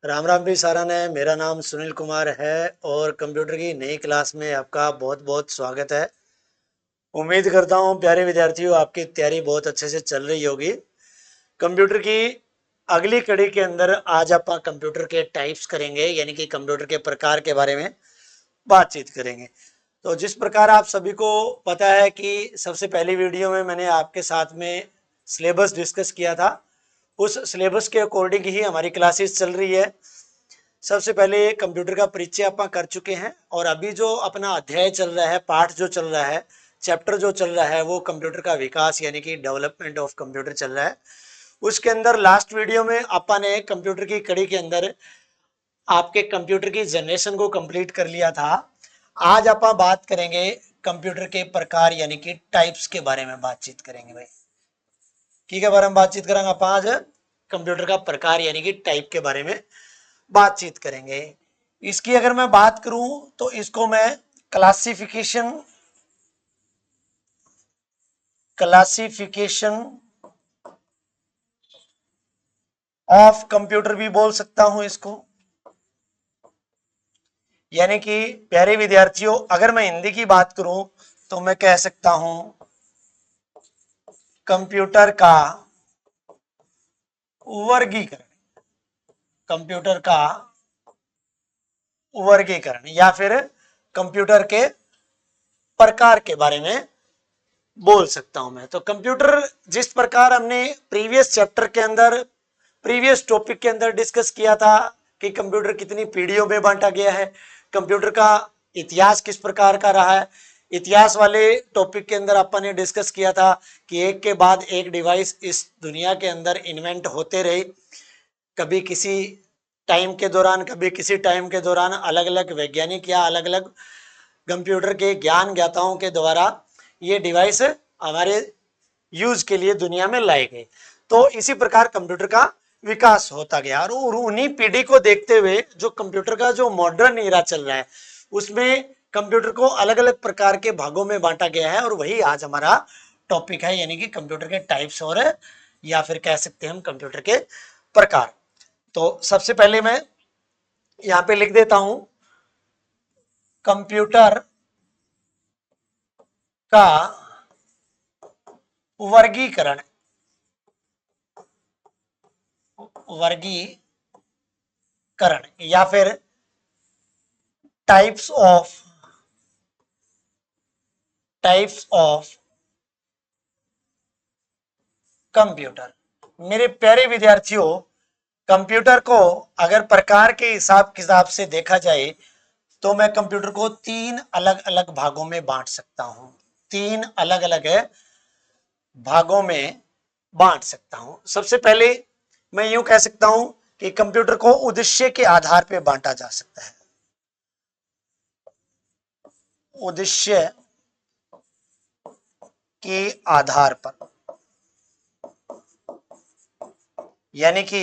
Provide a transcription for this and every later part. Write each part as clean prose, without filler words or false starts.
राम राम भी सारा ने। मेरा नाम सुनील कुमार है और कंप्यूटर की नई क्लास में आपका बहुत बहुत स्वागत है। उम्मीद करता हूँ प्यारे विद्यार्थियों आपकी तैयारी बहुत अच्छे से चल रही होगी। कंप्यूटर की अगली कड़ी के अंदर आज आप कंप्यूटर के टाइप्स करेंगे, यानी कि कंप्यूटर के प्रकार के बारे में बातचीत करेंगे। तो जिस प्रकार आप सभी को पता है कि सबसे पहली वीडियो में मैंने आपके साथ में सिलेबस डिस्कस किया था, उस सिलेबस के अकॉर्डिंग ही हमारी क्लासेस चल रही है। सबसे पहले कंप्यूटर का परिचय अपन कर चुके हैं और अभी जो अपना अध्याय चल रहा है, पाठ जो चल रहा है, चैप्टर जो चल रहा है, वो कंप्यूटर का विकास यानी कि डेवलपमेंट ऑफ कंप्यूटर चल रहा है। उसके अंदर लास्ट वीडियो में अपन ने कंप्यूटर की कड़ी के अंदर आपके कंप्यूटर की जनरेशन को कंप्लीट कर लिया था। आज अपन बात करेंगे कंप्यूटर के प्रकार यानी कि टाइप्स के बारे में बातचीत करेंगे भाई। ठीक है, बारे में बातचीत करेंगे अपन आज कंप्यूटर का प्रकार यानी कि टाइप के बारे में बातचीत करेंगे। इसकी अगर मैं बात करूं तो इसको मैं क्लासिफिकेशन क्लासिफिकेशन ऑफ कंप्यूटर भी बोल सकता हूं इसको। यानी कि प्यारे विद्यार्थियों, अगर मैं हिंदी की बात करूं तो मैं कह सकता हूं कंप्यूटर का वर्गीकरण। कंप्यूटर का वर्गीकरण या फिर कंप्यूटर के प्रकार के बारे में बोल सकता हूं मैं। तो कंप्यूटर जिस प्रकार हमने प्रीवियस चैप्टर के अंदर, प्रीवियस टॉपिक के अंदर डिस्कस किया था कि कंप्यूटर कितनी पीढ़ियों में बांटा गया है, कंप्यूटर का इतिहास किस प्रकार का रहा है। इतिहास वाले टॉपिक के अंदर अपन ने डिस्कस किया था कि एक के बाद एक डिवाइस इस दुनिया के अंदर इन्वेंट होते रहे। कभी किसी टाइम के दौरान, कभी किसी टाइम के दौरान अलग अलग वैज्ञानिक या अलग अलग कंप्यूटर के ज्ञान ज्ञाताओं के द्वारा ये डिवाइस हमारे यूज के लिए दुनिया में लाए गए। तो इसी प्रकार कंप्यूटर का विकास होता गया और उन्हीं पीढ़ी को देखते हुए जो कंप्यूटर का जो मॉडर्न एरा चल रहा है उसमें कंप्यूटर को अलग अलग प्रकार के भागों में बांटा गया है और वही आज हमारा टॉपिक है, यानी कि कंप्यूटर के टाइप्स और या फिर कह सकते हैं हम कंप्यूटर के प्रकार। तो सबसे पहले मैं यहाँ पे लिख देता हूं कंप्यूटर का वर्गीकरण। वर्गीकरण या फिर टाइप्स ऑफ कंप्यूटर। मेरे प्यारे विद्यार्थियों, कंप्यूटर को अगर प्रकार के हिसाब किताब से देखा जाए तो मैं कंप्यूटर को तीन अलग अलग भागों में बांट सकता हूं। तीन अलग अलग भागों में बांट सकता हूं। सबसे पहले मैं यूं कह सकता हूं कि कंप्यूटर को उद्देश्य के आधार पर बांटा जा सकता है। उद्देश्य के आधार पर, यानी कि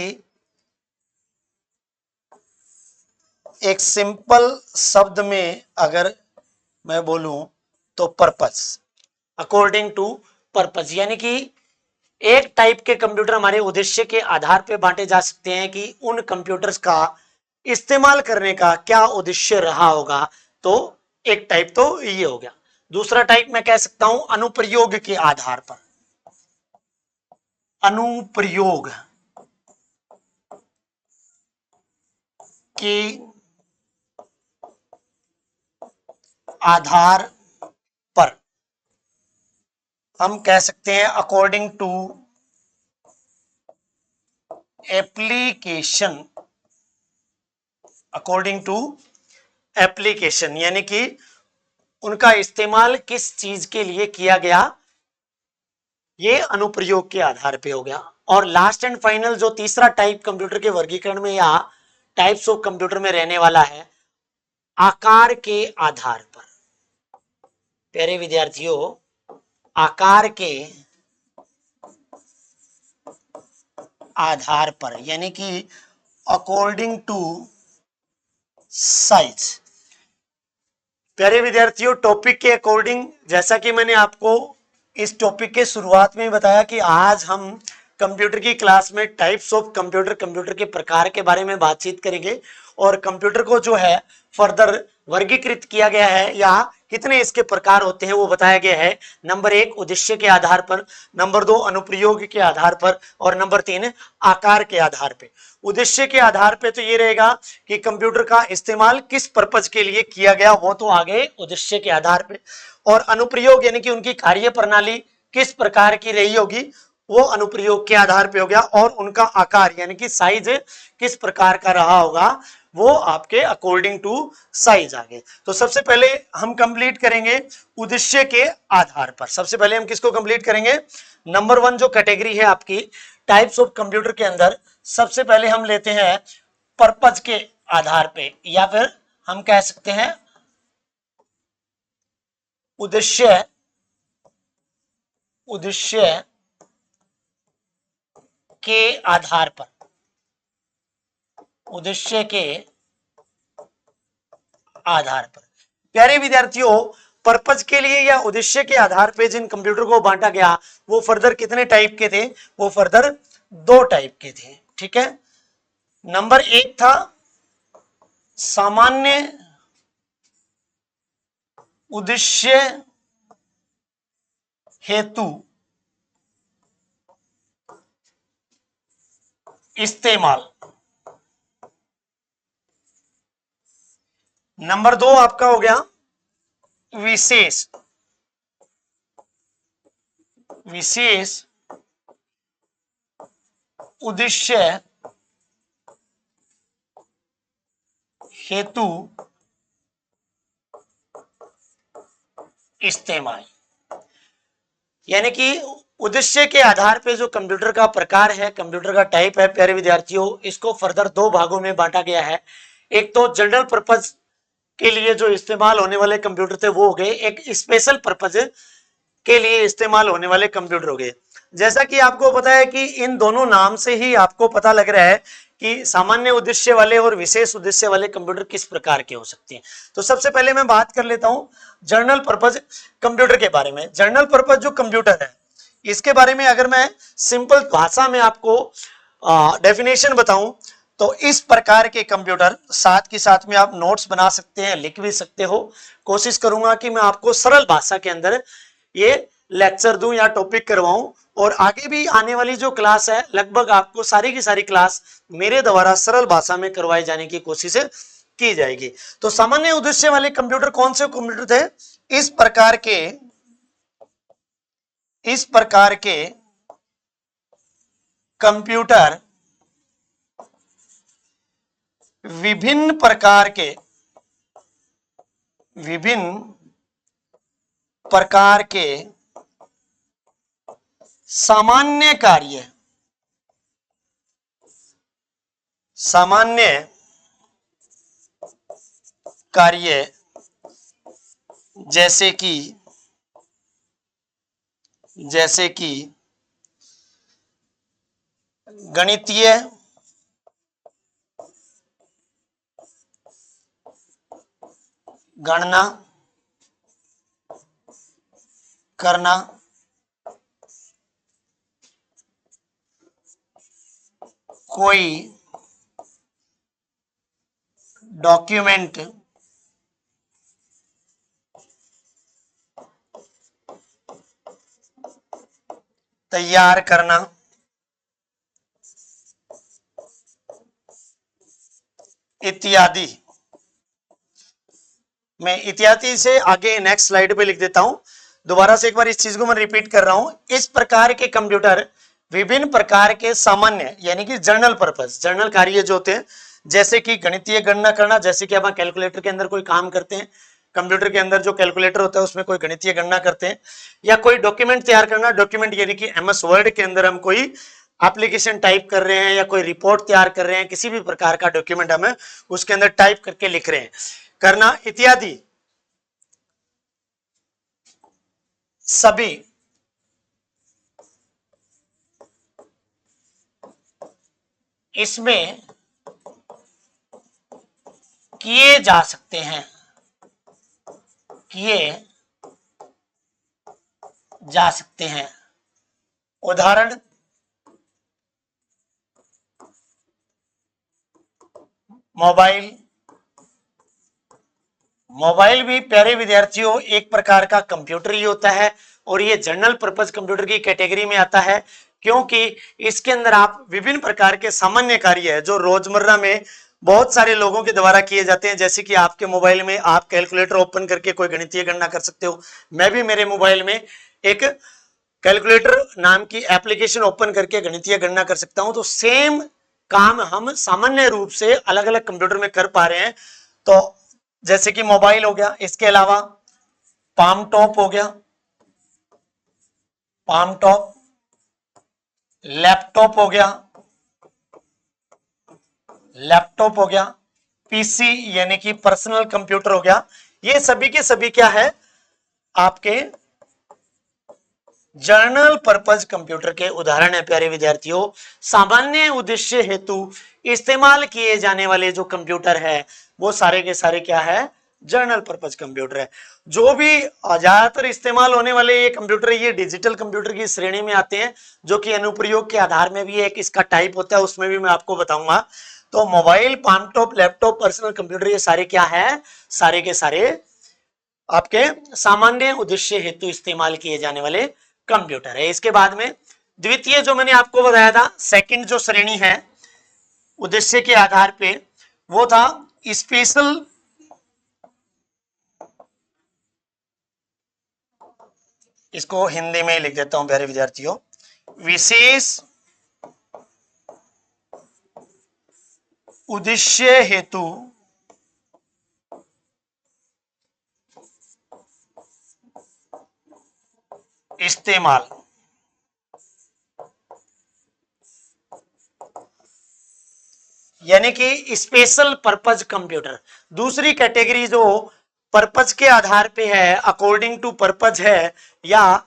एक सिंपल शब्द में अगर मैं बोलूं तो पर्पस, अकॉर्डिंग टू पर्पस, यानी कि एक टाइप के कंप्यूटर हमारे उद्देश्य के आधार पर बांटे जा सकते हैं कि उन कंप्यूटर्स का इस्तेमाल करने का क्या उद्देश्य रहा होगा। तो एक टाइप तो ये हो गया। दूसरा टाइप मैं कह सकता हूं अनुप्रयोग के आधार पर। अनुप्रयोग के आधार पर हम कह सकते हैं according to application. According to application यानी कि उनका इस्तेमाल किस चीज के लिए किया गया, ये अनुप्रयोग के आधार पे हो गया। और लास्ट एंड फाइनल जो तीसरा टाइप कंप्यूटर के वर्गीकरण में या टाइप्स ऑफ कंप्यूटर में रहने वाला है आकार के आधार पर। प्यारे विद्यार्थियों, आकार के आधार पर यानी कि अकॉर्डिंग टू साइज। प्यारे विद्यार्थियों, टॉपिक के अकॉर्डिंग, जैसा कि मैंने आपको इस टॉपिक के शुरुआत में बताया कि आज हम कंप्यूटर की क्लास में टाइप्स ऑफ कंप्यूटर, कंप्यूटर के प्रकार के बारे में बातचीत करेंगे और कंप्यूटर को जो है फर्दर वर्गीकृत किया गया है या कितने इसके प्रकार होते हैं वो बताया गया है। नंबर 1 उद्देश्य के आधार पर, नंबर 2 अनुप्रयोग के आधार पर और नंबर 3 आकार के आधार पे। उद्देश्य के आधार पे तो ये रहेगा कि कंप्यूटर का इस्तेमाल किस पर्पज के लिए किया गया, वो तो आगे उद्देश्य के आधार पे। और अनुप्रयोग यानी कि उनकी कार्य प्रणाली किस प्रकार की रही होगी, वो अनुप्रयोग के आधार पे हो गया। और उनका आकार यानी कि साइज किस प्रकार का रहा होगा, वो आपके अकॉर्डिंग टू साइज आ गए। तो सबसे पहले हम कंप्लीट करेंगे उद्देश्य के आधार पर। सबसे पहले हम किसको कंप्लीट करेंगे, नंबर 1 जो कैटेगरी है आपकी टाइप्स ऑफ कंप्यूटर के अंदर, सबसे पहले हम लेते हैं पर्पज के आधार पे, या फिर हम कह सकते हैं उद्देश्य के आधार पर। उद्देश्य के आधार पर प्यारे विद्यार्थियों, पर्पज के लिए या उद्देश्य के आधार पर जिन कंप्यूटर को बांटा गया वो फर्दर कितने टाइप के थे, वो फर्दर 2 टाइप के थे। ठीक है, नंबर 1 था सामान्य उद्देश्य हेतु इस्तेमाल। नंबर 2 आपका हो गया विशेष उद्देश्य हेतु इस्तेमाल। यानी कि उद्देश्य के आधार पे जो कंप्यूटर का प्रकार है, कंप्यूटर का टाइप है प्यारे विद्यार्थियों, इसको फर्दर 2 भागों में बांटा गया है। एक तो जनरल पर्पज के लिए जो इस्तेमाल होने वाले कंप्यूटर थे वो हो गए, एक स्पेशल पर्पज के लिए इस्तेमाल होने वाले कंप्यूटर हो गए। जैसा कि आपको पता है कि इन दोनों नाम से ही आपको पता लग रहा है कि सामान्य उद्देश्य वाले और विशेष उद्देश्य वाले कंप्यूटर किस प्रकार के हो सकते हैं। तो सबसे पहले मैं बात कर लेता हूं जनरल पर्पज कंप्यूटर के बारे में। जनरल पर्पज जो कंप्यूटर है, इसके बारे में अगर मैं सिंपल भाषा में आपको डेफिनेशन बताऊं तो इस प्रकार के कंप्यूटर, साथ के साथ में आप नोट्स बना सकते हैं, लिख भी सकते हो। कोशिश करूंगा कि मैं आपको सरल भाषा के अंदर ये लेक्चर दूं या टॉपिक करवाऊं, और आगे भी आने वाली जो क्लास है लगभग आपको सारी की सारी क्लास मेरे द्वारा सरल भाषा में करवाई जाने की कोशिश की जाएगी। तो सामान्य उद्देश्य वाले कंप्यूटर कौन से कंप्यूटर थे, इस प्रकार के कंप्यूटर विभिन्न प्रकार के सामान्य कार्य जैसे कि गणितीय गणना करना, कोई डॉक्यूमेंट तैयार करना, इत्यादि। मैं इत्यादि से आगे नेक्स्ट स्लाइड पे लिख देता हूं। दोबारा से एक बार इस चीज को मैं रिपीट कर रहा हूं। इस प्रकार के कंप्यूटर विभिन्न प्रकार के सामान्य यानी कि जनरल पर्पस, जनरल कार्य जो होते हैं, जैसे कि गणितीय गणना करना, जैसे कि आप कैलकुलेटर के अंदर कोई काम करते हैं, कंप्यूटर के अंदर जो कैलकुलेटर होता है उसमें कोई गणितीय गणना करते हैं, या कोई डॉक्यूमेंट तैयार करना, डॉक्यूमेंट यानी कि MS वर्ड के अंदर हम कोई एप्लीकेशन टाइप कर रहे हैं या कोई रिपोर्ट तैयार कर रहे हैं, किसी भी प्रकार का डॉक्यूमेंट हमें उसके अंदर टाइप करके लिख रहे हैं, करना इत्यादि, सभी इसमें किए जा सकते हैं, उदाहरण मोबाइल, मोबाइल भी प्यारे विद्यार्थियों एक प्रकार का कंप्यूटर ही होता है और ये जनरल पर्पज कंप्यूटर की कैटेगरी में आता है, क्योंकि इसके अंदर आप विभिन्न प्रकार के सामान्य कार्य है जो रोजमर्रा में बहुत सारे लोगों के द्वारा किए जाते हैं। जैसे कि आपके मोबाइल में आप कैलकुलेटर ओपन करके कोई गणितीय गणना कर सकते हो, मैं भी मेरे मोबाइल में एक कैलकुलेटर नाम की एप्लीकेशन ओपन करके गणितीय गणना कर सकता हूं। तो सेम काम हम सामान्य रूप से अलग अलग कंप्यूटर में कर पा रहे हैं। तो जैसे कि मोबाइल हो गया, इसके अलावा पाम टॉप हो गया, पाम टॉप, लैपटॉप हो गया, लैपटॉप हो गया, पीसी यानी कि पर्सनल कंप्यूटर हो गया। ये सभी के सभी क्या है, आपके जनरल पर्पज कंप्यूटर के उदाहरण है। प्यारे विद्यार्थियों, सामान्य उद्देश्य हेतु इस्तेमाल किए जाने वाले जो कंप्यूटर है वो सारे के सारे क्या है, जनरल पर्पज कंप्यूटर है। जो भी ज्यादातर इस्तेमाल होने वाले ये कंप्यूटर, ये डिजिटल कंप्यूटर की श्रेणी में आते हैं, जो कि अनुप्रयोग के आधार में भी एक इसका टाइप होता है, उसमें भी मैं आपको बताऊंगा। तो mobile, palmtop, laptop, personal computer, ये सारे क्या है, सारे के सारे आपके सामान्य उद्देश्य हेतु इस्तेमाल किए जाने वाले कंप्यूटर है। इसके बाद में द्वितीय जो मैंने आपको बताया था, सेकंड जो श्रेणी है उद्देश्य के आधार पे, वो था स्पेशल, इसको हिंदी में लिख देता हूं प्यारे विद्यार्थियों, विशेष उद्देश्य हेतु इस्तेमाल। यानी कि स्पेशल पर्पज कंप्यूटर। दूसरी कैटेगरी जो पर्पज के आधार पे है, अकॉर्डिंग टू पर्पज है, या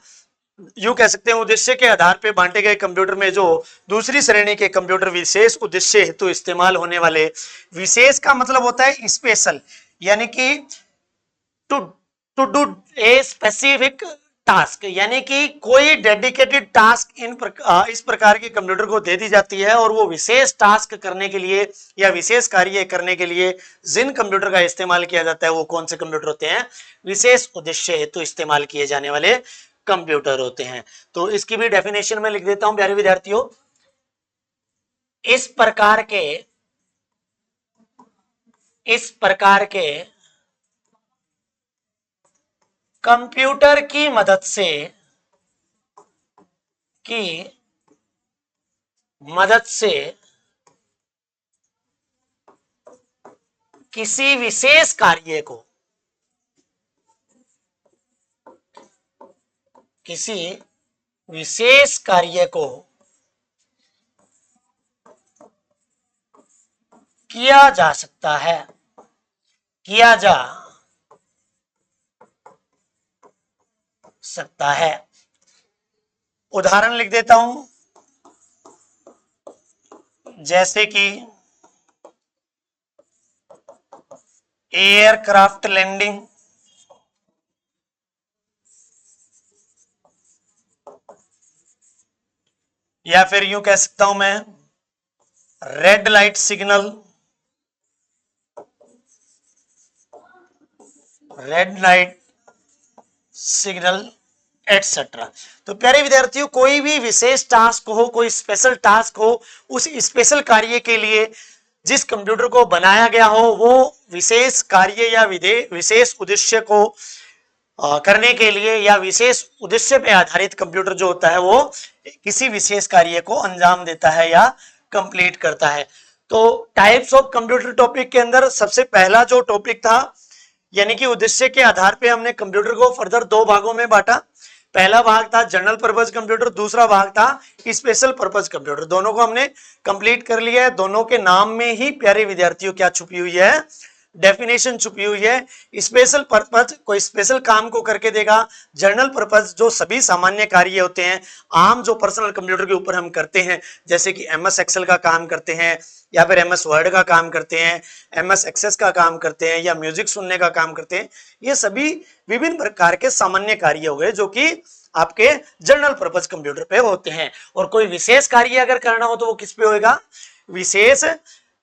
यूं कह सकते हैं उद्देश्य के आधार पे बांटे गए कंप्यूटर में जो दूसरी श्रेणी के कंप्यूटर विशेष उद्देश्य हेतु इस्तेमाल होने वाले। विशेष का मतलब होता है स्पेशल, यानी कि to to do a specific task, यानी कि कोई डेडिकेटेड टास्क इस प्रकार के कंप्यूटर को दे दी जाती है और वो विशेष टास्क करने के लिए या विशेष कार्य करने के लिए जिन कंप्यूटर का इस्तेमाल किया जाता है वो कौन से कंप्यूटर होते हैं, विशेष उद्देश्य हेतु इस्तेमाल किए जाने वाले कंप्यूटर होते हैं। तो इसकी भी डेफिनेशन में लिख देता हूं प्यारे विद्यार्थियों, इस प्रकार के कंप्यूटर की मदद से किसी विशेष कार्य को किया जा सकता है, किया जा सकता है। उदाहरण लिख देता हूं, जैसे कि एयरक्राफ्ट लैंडिंग, या फिर यूं कह सकता हूं मैं red light signal, red light signal etcetera. तो प्यारे विद्यार्थियों, कोई भी विशेष टास्क हो, कोई स्पेशल टास्क हो, उस स्पेशल कार्य के लिए जिस कंप्यूटर को बनाया गया हो वो विशेष कार्य या विशेष उद्देश्य को करने के लिए या विशेष उद्देश्य पे आधारित कंप्यूटर जो होता है वो किसी विशेष कार्य को अंजाम देता है या कंप्लीट करता है। तो टाइप्स ऑफ कंप्यूटर टॉपिक के अंदर सबसे पहला जो टॉपिक था, यानी कि उद्देश्य के आधार पे हमने कंप्यूटर को फर्दर दो भागों में बांटा। पहला भाग था जनरल पर्पज कंप्यूटर, दूसरा भाग था स्पेशल पर्पज कंप्यूटर। दोनों को हमने कंप्लीट कर लिया है। दोनों के नाम में ही प्यारे विद्यार्थियों क्या छुपी हुई है, डेफिनेशन छुपी हुई है। स्पेशल पर्पज कोई स्पेशल काम को करके देगा, जनरल पर्पज जो सभी सामान्य कार्य होते हैं आम जो पर्सनल कंप्यूटर के ऊपर हम करते हैं, जैसे कि एमएस एक्सेल का काम करते हैं या फिर एमएस वर्ड का काम करते हैं, एमएस एक्सेस का काम करते हैं या म्यूजिक सुनने का काम करते हैं, ये सभी विभिन्न प्रकार के सामान्य कार्य हो गए जो कि आपके जनरल पर्पज कंप्यूटर पे होते हैं। और कोई विशेष कार्य अगर करना हो तो वो किस पे होगा, विशेष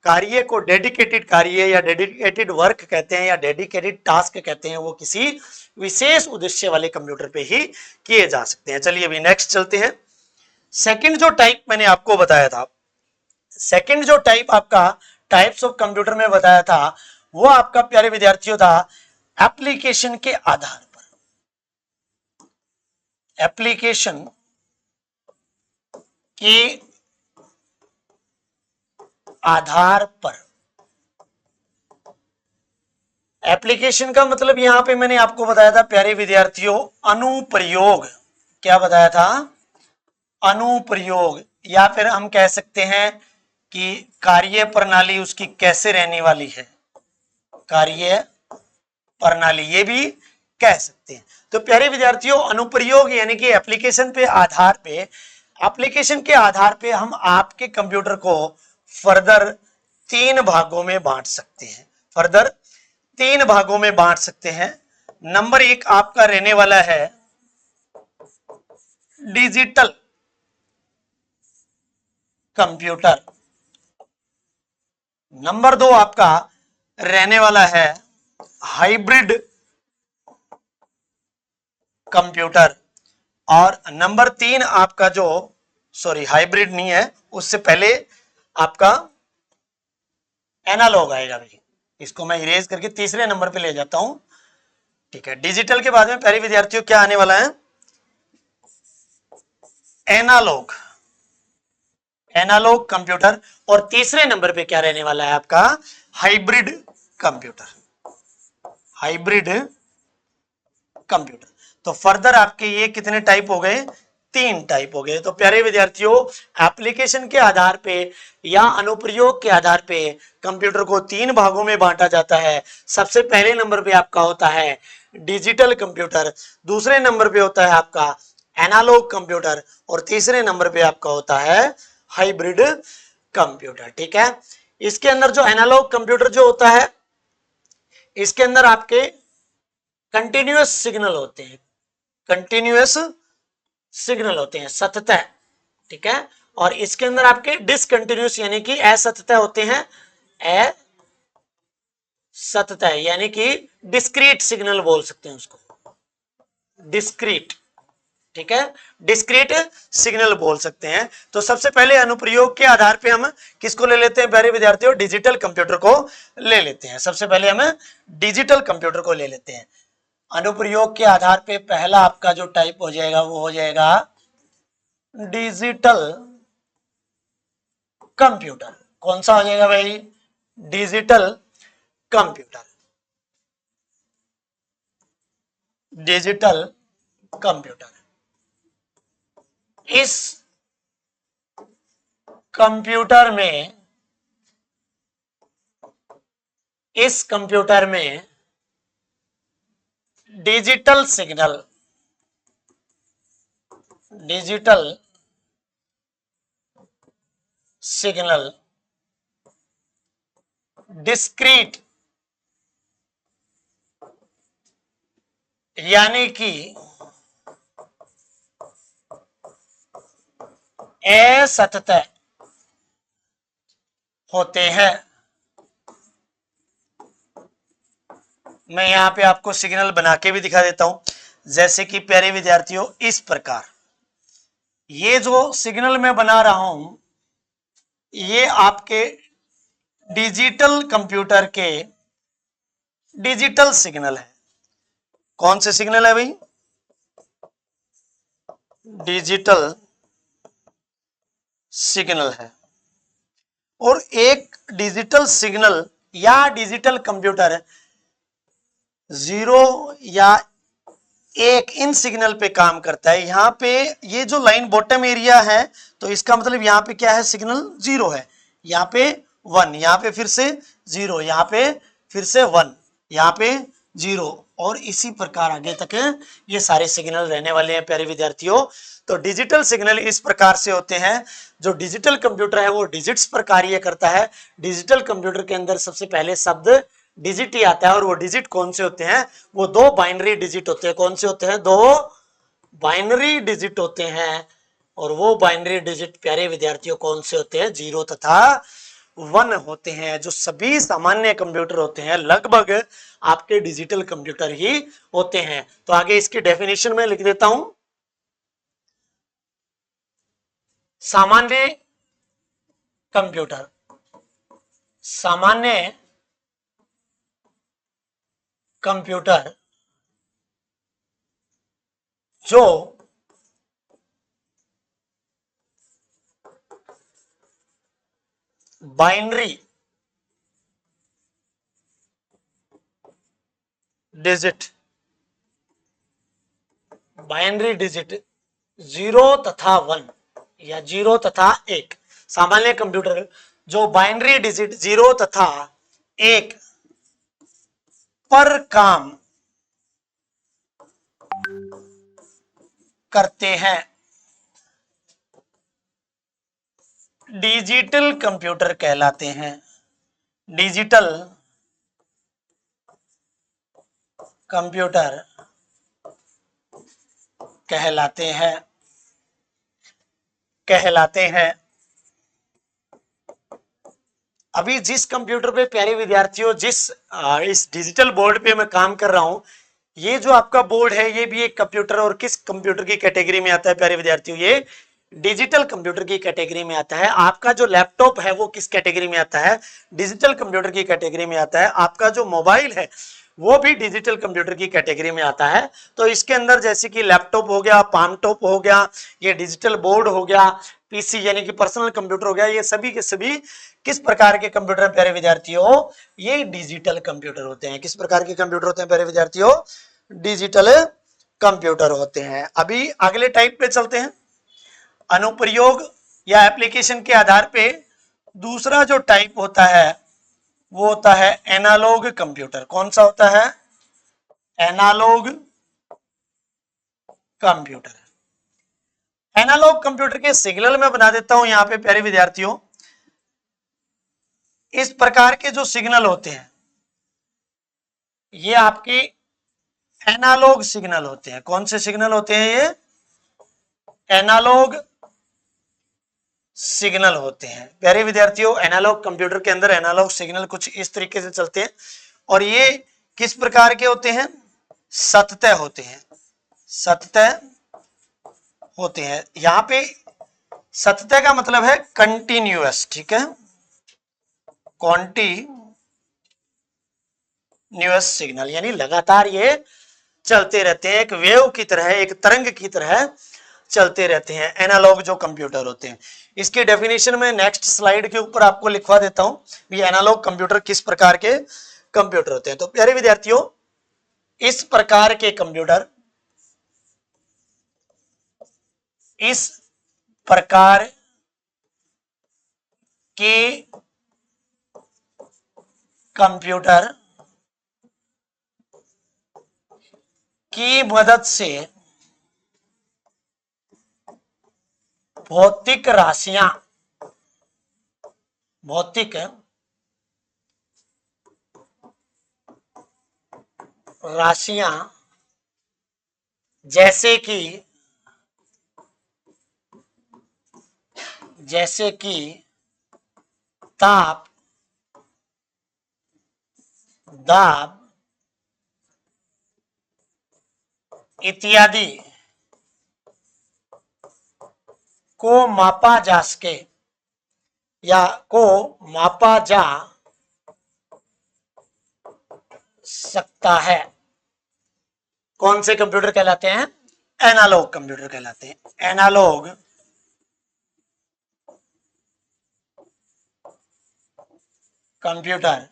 कार्य को डेडिकेटेड कार्य या डेडिकेटेड वर्क कहते हैं या डेडिकेटेड टास्क कहते हैं, वो किसी विशेष उद्देश्य वाले कंप्यूटर पे ही किए जा सकते हैं। चलिए अभी नेक्स्ट चलते हैं। सेकंड जो टाइप मैंने आपको बताया था, सेकंड जो टाइप आपका टाइप्स ऑफ कंप्यूटर में बताया था, वो आपका प्यारे विद्यार्थियों था एप्लीकेशन के आधार पर। एप्लीकेशन के आधार पर। एप्लीकेशन का मतलब यहां पे मैंने आपको बताया था प्यारे विद्यार्थियों अनुप्रयोग। क्या बताया था? अनुप्रयोग, या फिर हम कह सकते हैं कि कार्य प्रणाली उसकी कैसे रहने वाली है, कार्य प्रणाली, ये भी कह सकते हैं। तो प्यारे विद्यार्थियों अनुप्रयोग यानी कि एप्लीकेशन पे आधार पे, एप्लीकेशन के आधार पे हम आपके कंप्यूटर को फर्दर 3 भागों में बांट सकते हैं। फर्दर 3 भागों में बांट सकते हैं। नंबर 1 आपका रहने वाला है डिजिटल कंप्यूटर। नंबर 2 आपका रहने वाला है हाइब्रिड कंप्यूटर। और नंबर 3 आपका जो, सॉरी हाइब्रिड नहीं है, उससे पहले आपका एनालॉग आएगा भाई। इसको मैं इरेज करके तीसरे नंबर पे ले जाता हूं। ठीक है, डिजिटल के बाद में प्यारे विद्यार्थियों क्या आने वाला है? Analogue, analogue computer. और तीसरे नंबर पे क्या रहने वाला है आपका? Hybrid computer, hybrid computer. तो फर्दर आपके ये कितने टाइप हो गए? 3 टाइप हो गए। तो प्यारे विद्यार्थियों एप्लीकेशन के आधार पे या अनुप्रयोग के आधार पे कंप्यूटर को 3 भागों में बांटा जाता है। सबसे पहले नंबर पे आपका होता है डिजिटल कंप्यूटर, दूसरे नंबर पे होता है आपका एनालॉग कंप्यूटर, और तीसरे नंबर पे आपका होता है हाइब्रिड कंप्यूटर। ठीक है, इसके अंदर जो एनालॉग कंप्यूटर जो होता है, इसके अंदर आपके कंटिन्यूअस सिग्नल होते हैं, कंटिन्यूअस सिग्नल होते हैं, सतत। ठीक है, और इसके अंदर आपके डिसकंटिन्यूअस यानी कि असतत होते हैं, असतत यानी कि डिस्क्रीट सिग्नल बोल सकते हैं उसको, डिस्क्रीट। ठीक है, डिस्क्रीट सिग्नल बोल सकते हैं। तो सबसे पहले अनुप्रयोग के आधार पे हम किसको ले लेते हैं प्यारे विद्यार्थियों? डिजिटल कंप्यूटर को ले लेते हैं। सबसे पहले हम डिजिटल कंप्यूटर को ले लेते हैं। अनुप्रयोग के आधार पे पहला आपका जो टाइप हो जाएगा वो हो जाएगा डिजिटल कंप्यूटर। कौन सा हो जाएगा भाई? Digital computer, digital computer. इस कंप्यूटर में, इस कंप्यूटर में digital signal, digital signal discrete यानी कि असतत होते हैं। मैं यहां पे आपको सिग्नल बना के भी दिखा देता हूं, जैसे कि प्यारे विद्यार्थियों इस प्रकार ये जो सिग्नल मैं बना रहा हूं, ये आपके डिजिटल कंप्यूटर के डिजिटल सिग्नल है। कौन से सिग्नल है भाई? डिजिटल सिग्नल है। और एक डिजिटल सिग्नल या डिजिटल कंप्यूटर 0 या 1 इन सिग्नल पे काम करता है। यहां पे ये जो लाइन बॉटम एरिया है, तो इसका मतलब यहां पे क्या है? सिग्नल 0 है, यहां पे 1, यहां पे फिर से 0, यहां पे फिर से 1, यहां पे 0, और इसी प्रकार आगे तक ये सारे सिग्नल रहने वाले हैं प्यारे विद्यार्थियों। तो डिजिटल सिग्नल इस प्रकार से होते हैं। जो डिजिटल कंप्यूटर है वो डिजिट्स पर कार्य करता है। डिजिटल कंप्यूटर के अंदर सबसे पहले शब्द डिजिट ही आता है, और वो डिजिट कौन से होते हैं? वो 2 बाइनरी डिजिट होते हैं। कौन से होते हैं? 2 बाइनरी डिजिट होते हैं। और वो बाइनरी डिजिट प्यारे विद्यार्थियों कौन से होते हैं? 0 तथा वन होते हैं, जो सभी सामान्य कंप्यूटर होते हैं लगभग आपके डिजिटल कंप्यूटर ही होते हैं। तो आगे इसकी डेफिनेशन में लिख देता हूं। सामान्य कंप्यूटर, सामान्य कंप्यूटर जो बाइनरी डिजिट, बाइनरी डिजिट 0 तथा 1 या 0 तथा 1, सामान्य कंप्यूटर जो बाइनरी डिजिट 0 तथा 1 पर काम करते हैं, डिजिटल कंप्यूटर कहलाते हैं। डिजिटल कंप्यूटर कहलाते हैं, कहलाते हैं। अभी जिस कंप्यूटर पे प्यारे विद्यार्थियों, जिस इस डिजिटल बोर्ड पे मैं काम कर रहा हूं, ये जो आपका बोर्ड है ये भी एक कंप्यूटर, और किस कंप्यूटर की कैटेगरी में आता है प्यारे विद्यार्थियों? ये डिजिटल कंप्यूटर की कैटेगरी में आता है। आपका जो लैपटॉप है वो किस कैटेगरी में आता है? डिजिटल कंप्यूटर की कैटेगरी में आता है। आपका जो मोबाइल है वो भी डिजिटल कंप्यूटर की कैटेगरी में आता है। तो इसके अंदर जैसे कि लैपटॉप हो गया, पाम टॉप हो गया, ये डिजिटल बोर्ड हो गया, पीसी यानी कि पर्सनल कंप्यूटर हो गया, ये सभी के सभी किस प्रकार के कंप्यूटर प्यारे विद्यार्थियों? ये डिजिटल कंप्यूटर होते हैं। किस प्रकार के कंप्यूटर होते हैं प्यारे विद्यार्थियों? डिजिटल कंप्यूटर होते हैं। अभी अगले टाइप पे चलते हैं। अनुप्रयोग या एप्लीकेशन के आधार पे दूसरा जो टाइप होता है वो होता है एनालॉग कंप्यूटर। कौन सा होता है? Analogue computer. एनालॉग कंप्यूटर के सिग्नल में बना देता हूं यहां पे प्यारे विद्यार्थियों। इस प्रकार के जो सिग्नल होते हैं ये आपके एनालॉग सिग्नल होते हैं। कौन से सिग्नल होते हैं? ये एनालॉग सिग्नल होते हैं। प्यारे विद्यार्थियों, एनालॉग कंप्यूटर के अंदर एनालॉग सिग्नल कुछ इस तरीके से चलते हैं, और ये किस प्रकार के होते हैं? सतत होते हैं, सतत होते हैं। यहां पे सतत का मतलब है कंटिन्यूअस, ठीक है, कॉन्टिन्यूअस सिग्नल, यानी लगातार ये चलते रहते हैं, एक वेव की तरह, एक तरंग की तरह चलते रहते हैं एनालॉग जो कंप्यूटर होते हैं। इसकी डेफिनेशन में नेक्स्ट स्लाइड के ऊपर आपको लिखवा देता हूं, ये एनालॉग कंप्यूटर किस प्रकार के कंप्यूटर होते हैं। तो प्यारे विद्यार्थियों, इस प्रकार के कंप्यूटर, इस प्रकार के कंप्यूटर की मदद से भौतिक राशियां, भौतिक राशियां जैसे कि ताप, दाब इत्यादि को मापा जा सके या को मापा जा सकता है। कौन से कंप्यूटर कहलाते हैं? एनालॉग कंप्यूटर कहलाते हैं। एनालॉग कंप्यूटर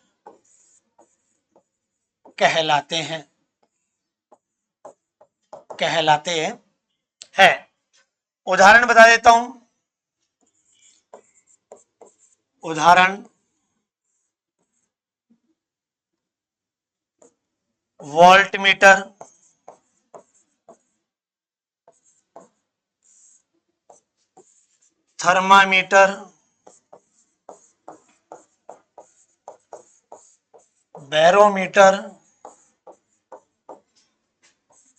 कहलाते हैं, कहलाते हैं। उदाहरण बता देता हूं। उदाहरण वोल्ट मीटर, थर्मामीटर, बैरोमीटर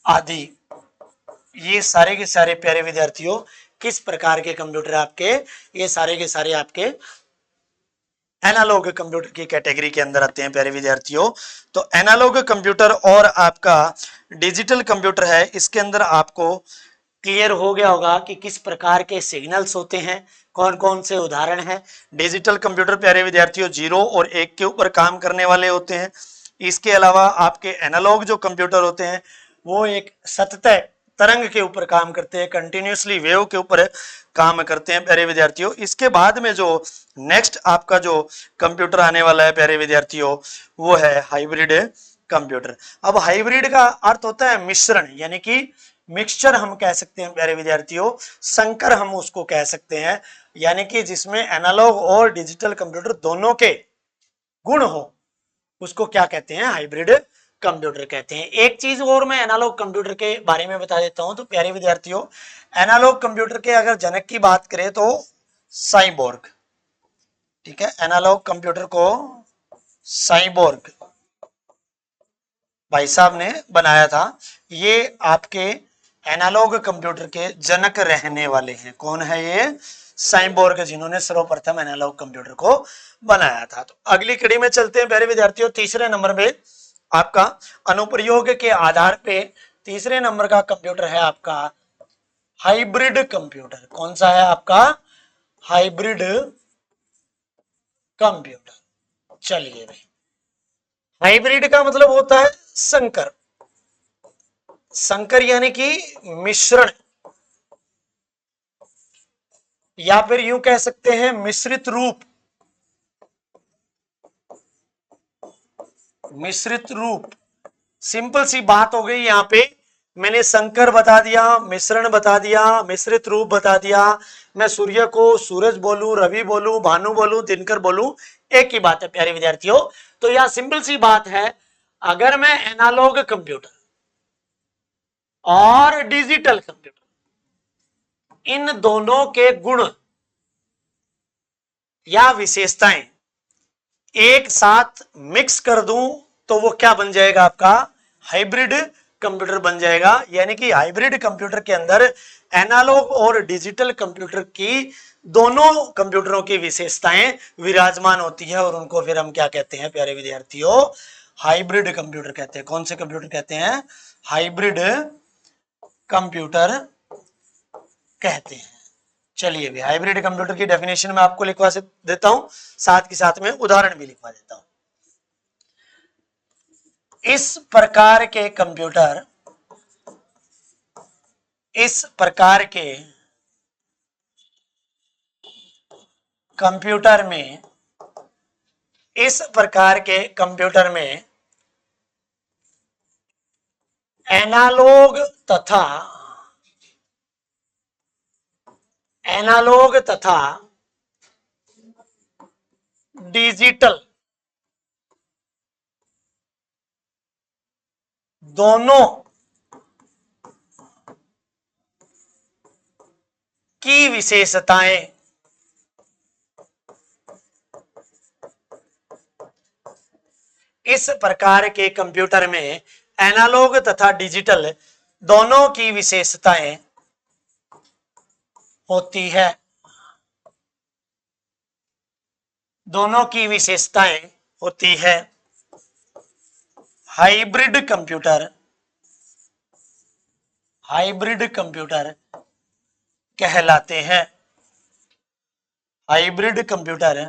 आदि। ये सारे के सारे प्यारे विद्यार्थियों किस प्रकार के कंप्यूटर आपके? ये सारे के सारे आपके एनालॉग कंप्यूटर की कैटेगरी के अंदर आते हैं प्यारे विद्यार्थियों। तो एनालॉग कंप्यूटर और आपका डिजिटल कंप्यूटर है, इसके अंदर आपको क्लियर हो गया होगा कि किस प्रकार के सिग्नल्स होते हैं, कौन कौन से उदाहरण हैं। डिजिटल कंप्यूटर प्यारे विद्यार्थियों 0 और 1 के ऊपर काम करने वाले होते हैं। इसके अलावा आपके एनालॉग जो कंप्यूटर होते हैं वो एक सतत तरंग के ऊपर काम करते हैं, कंटिन्यूसली वेव के ऊपर काम करते हैं प्यारे विद्यार्थियों। इसके बाद में जो नेक्स्ट आपका जो कंप्यूटर आने वाला है प्यारे विद्यार्थियों वो है हाइब्रिड कंप्यूटर। अब हाइब्रिड का अर्थ होता है मिश्रण, यानी कि मिक्सचर हम कह सकते हैं प्यारे विद्यार्थियों, संकर हम उसको कह सकते हैं, यानी कि जिसमें एनालॉग और डिजिटल कंप्यूटर दोनों के गुण हो उसको क्या कहते हैं, हाइब्रिड कंप्यूटर कहते हैं। एक चीज और मैं एनालॉग कंप्यूटर के बारे में बता देता हूं। तो प्यारे विद्यार्थियों एनालॉग कंप्यूटर के अगर जनक की बात करें तो साइबोर्ग, ठीक है, एनालॉग कंप्यूटर को साइबोर्ग भाई साहब ने बनाया था। ये आपके एनालॉग कंप्यूटर के जनक रहने वाले हैं। कौन है ये, साइबोर्ग, जिन्होंने सर्वप्रथम एनालॉग कंप्यूटर को बनाया था। तो अगली कड़ी में चलते हैं प्यारे विद्यार्थियों। तीसरे नंबर में आपका अनुप्रयोग के आधार पे तीसरे नंबर का कंप्यूटर है आपका हाइब्रिड कंप्यूटर। कौन सा है आपका, हाइब्रिड कंप्यूटर। चलिए भाई, हाइब्रिड का मतलब होता है संकर, संकर यानी कि मिश्रण, या फिर यूं कह सकते हैं मिश्रित रूप। मिश्रित रूप सिंपल सी बात हो गई। यहां पे मैंने संकर बता दिया, मिश्रण बता दिया, मिश्रित रूप बता दिया। मैं सूर्य को सूरज बोलूं, रवि बोलूं, भानु बोलूं, दिनकर बोलूं, एक ही बात है प्यारे विद्यार्थियों। तो यह सिंपल सी बात है, अगर मैं एनालॉग कंप्यूटर और डिजिटल कंप्यूटर इन दोनों के गुण या विशेषताएं एक साथ मिक्स कर दूं तो वो क्या बन जाएगा, आपका हाइब्रिड कंप्यूटर बन जाएगा। यानी कि हाइब्रिड कंप्यूटर के अंदर एनालॉग और डिजिटल कंप्यूटर की दोनों कंप्यूटरों की विशेषताएं विराजमान होती है और उनको फिर हम क्या कहते हैं प्यारे विद्यार्थियों, हाइब्रिड कंप्यूटर कहते हैं। कौन से कंप्यूटर कहते हैं, हाइब्रिड कंप्यूटर कहते हैं। चलिए भी हाइब्रिड कंप्यूटर की डेफिनेशन मैं आपको लिखवा देता हूं, साथ के साथ में उदाहरण भी लिखवा देता हूं। इस प्रकार के कंप्यूटर, इस प्रकार के कंप्यूटर में, इस प्रकार के कंप्यूटर में एनालॉग तथा डिजिटल दोनों की विशेषताएं इस प्रकार के कंप्यूटर में एनालॉग तथा डिजिटल दोनों की विशेषताएं होती है, दोनों की विशेषताएं होती है। हाइब्रिड कंप्यूटर, हाइब्रिड कंप्यूटर कहलाते हैं। हाइब्रिड कंप्यूटर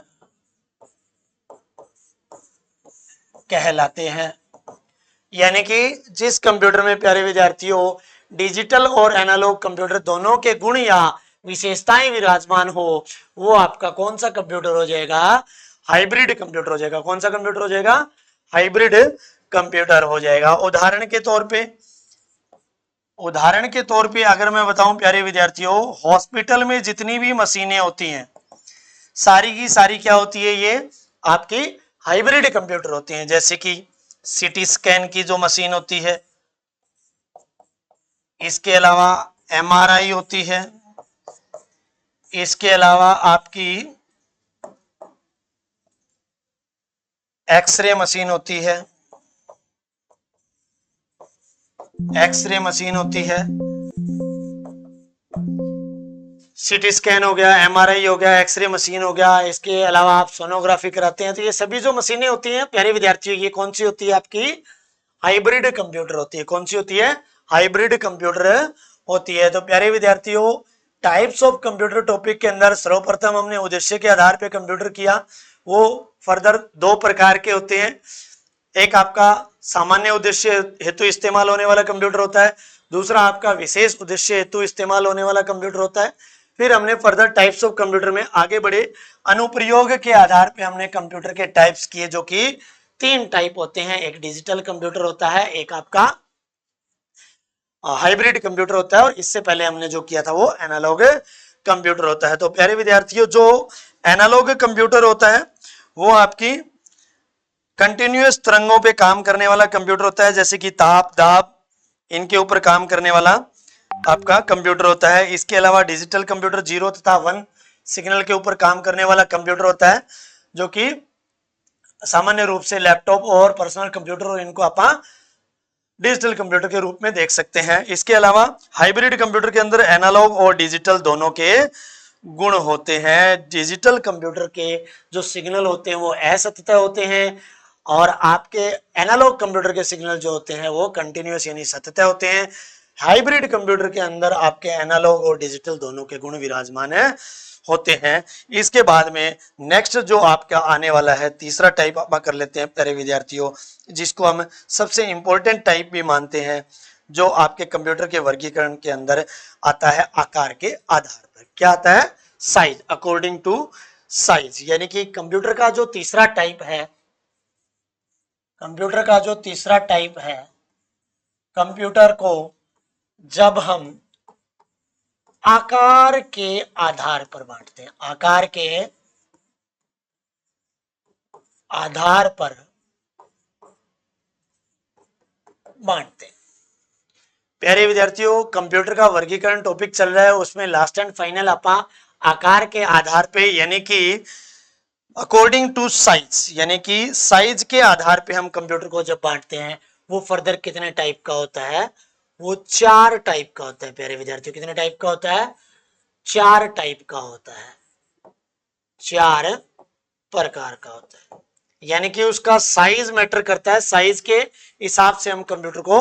कहलाते हैं। यानी कि जिस कंप्यूटर में प्यारे विद्यार्थियों डिजिटल और एनालॉग कंप्यूटर दोनों के गुण या विशेषताएं विराजमान हो, वो आपका कौन सा कंप्यूटर हो जाएगा, हाइब्रिड कंप्यूटर हो जाएगा। कौन सा कंप्यूटर हो जाएगा, हाइब्रिड कंप्यूटर हो जाएगा। उदाहरण के तौर पे, उदाहरण के तौर पे अगर मैं बताऊं प्यारे विद्यार्थियों, हॉस्पिटल में जितनी भी मशीनें होती हैं सारी की सारी क्या होती है, ये आपकी हाइब्रिड कंप्यूटर होती हैं। जैसे कि सीटी स्कैन की जो मशीन होती है, इसके अलावा एमआरआई होती है, इसके अलावा आपकी एक्सरे मशीन होती है, एक्सरे मशीन होती है, सीटी स्कैन हो गया, एमआरआई हो गया, एक्सरे मशीन हो गया, इसके अलावा आप सोनोग्राफी कराते हैं। तो ये सभी जो मशीनें होती हैं प्यारे विद्यार्थियों, ये कौन सी होती है आपकी? हाइब्रिड कंप्यूटर होती है। कौन सी होती है? हाइब्रिड कंप्यूटर होती है। तो प्यारे विद्यार्थियों, टाइप्स ऑफ कंप्यूटर टॉपिक के अंदर सर्वप्रथम हमने उद्देश्य के आधार पर कंप्यूटर किया। वो फर्दर दो प्रकार के होते हैं। एक आपका सामान्य उद्देश्य हेतु इस्तेमाल होने वाला कंप्यूटर होता है, दूसरा आपका विशेष उद्देश्य हेतु इस्तेमाल होने वाला कंप्यूटर होता है। फिर हमने फर्दर टाइप्स ऑफ कंप्यूटर में आगे बढ़े, अनुप्रयोग के आधार पे हमने कंप्यूटर के टाइप्स किए, जो कि 3 टाइप होते हैं। एक डिजिटल कंप्यूटर होता है, एक आपका हाइब्रिड कंप्यूटर होता है, और इससे पहले हमने जो किया था वो एनालॉग कंप्यूटर होता है। तो प्यारे विद्यार्थियों, जो एनालॉग कंप्यूटर होता है वो आपकी कंटिन्यूअस तरंगों पे काम करने वाला कंप्यूटर होता है, जैसे कि ताप, दाब, इनके ऊपर काम करने वाला आपका कंप्यूटर होता है। इसके अलावा डिजिटल कंप्यूटर 0 तथा 1 सिग्नल के ऊपर काम करने वाला कंप्यूटर होता है, जो कि सामान्य रूप से लैपटॉप और पर्सनल कंप्यूटर, और इनको आप डिजिटल कंप्यूटर के रूप में देख सकते हैं। इसके अलावा हाइब्रिड कंप्यूटर के अंदर एनालॉग और डिजिटल दोनों के गुण होते हैं। डिजिटल कंप्यूटर के जो सिग्नल होते हैं वो असतत होते हैं, और आपके एनालॉग कंप्यूटर के सिग्नल जो होते हैं वो कंटिन्यूअस यानी सतत होते हैं। हाइब्रिड कंप्यूटर के अंदर आपके एनालॉग और डिजिटल दोनों के गुण विराजमान होते हैं। इसके बाद में नेक्स्ट जो आपका आने वाला है तीसरा टाइप आप कर लेते हैं प्यारे विद्यार्थियों, जिसको हम सबसे इंपॉर्टेंट टाइप भी मानते हैं, जो आपके कंप्यूटर के वर्गीकरण के अंदर आता है आकार के आधार पर। क्या आता है? Size, according to size. यानी कि कंप्यूटर का जो तीसरा टाइप है, कंप्यूटर का जो तीसरा टाइप है, कंप्यूटर को जब हम आकार के आधार पर बांटते हैं, आकार के आधार पर बांटते हैं। प्यारे विद्यार्थियों, कंप्यूटर का वर्गीकरण टॉपिक चल रहा है, उसमें लास्ट एंड फाइनल अपा आकार के आधार पे यानी कि अकॉर्डिंग टू साइज, यानी कि साइज के आधार पे हम कंप्यूटर को जब बांटते हैं, वो फर्दर कितने टाइप का होता है? वो 4 टाइप का होता है। प्यारे विद्यार्थियों, कितने टाइप का होता है? 4 टाइप का होता है, 4 प्रकार का होता है। यानी कि उसका साइज मैटर करता है, साइज के हिसाब से हम कंप्यूटर को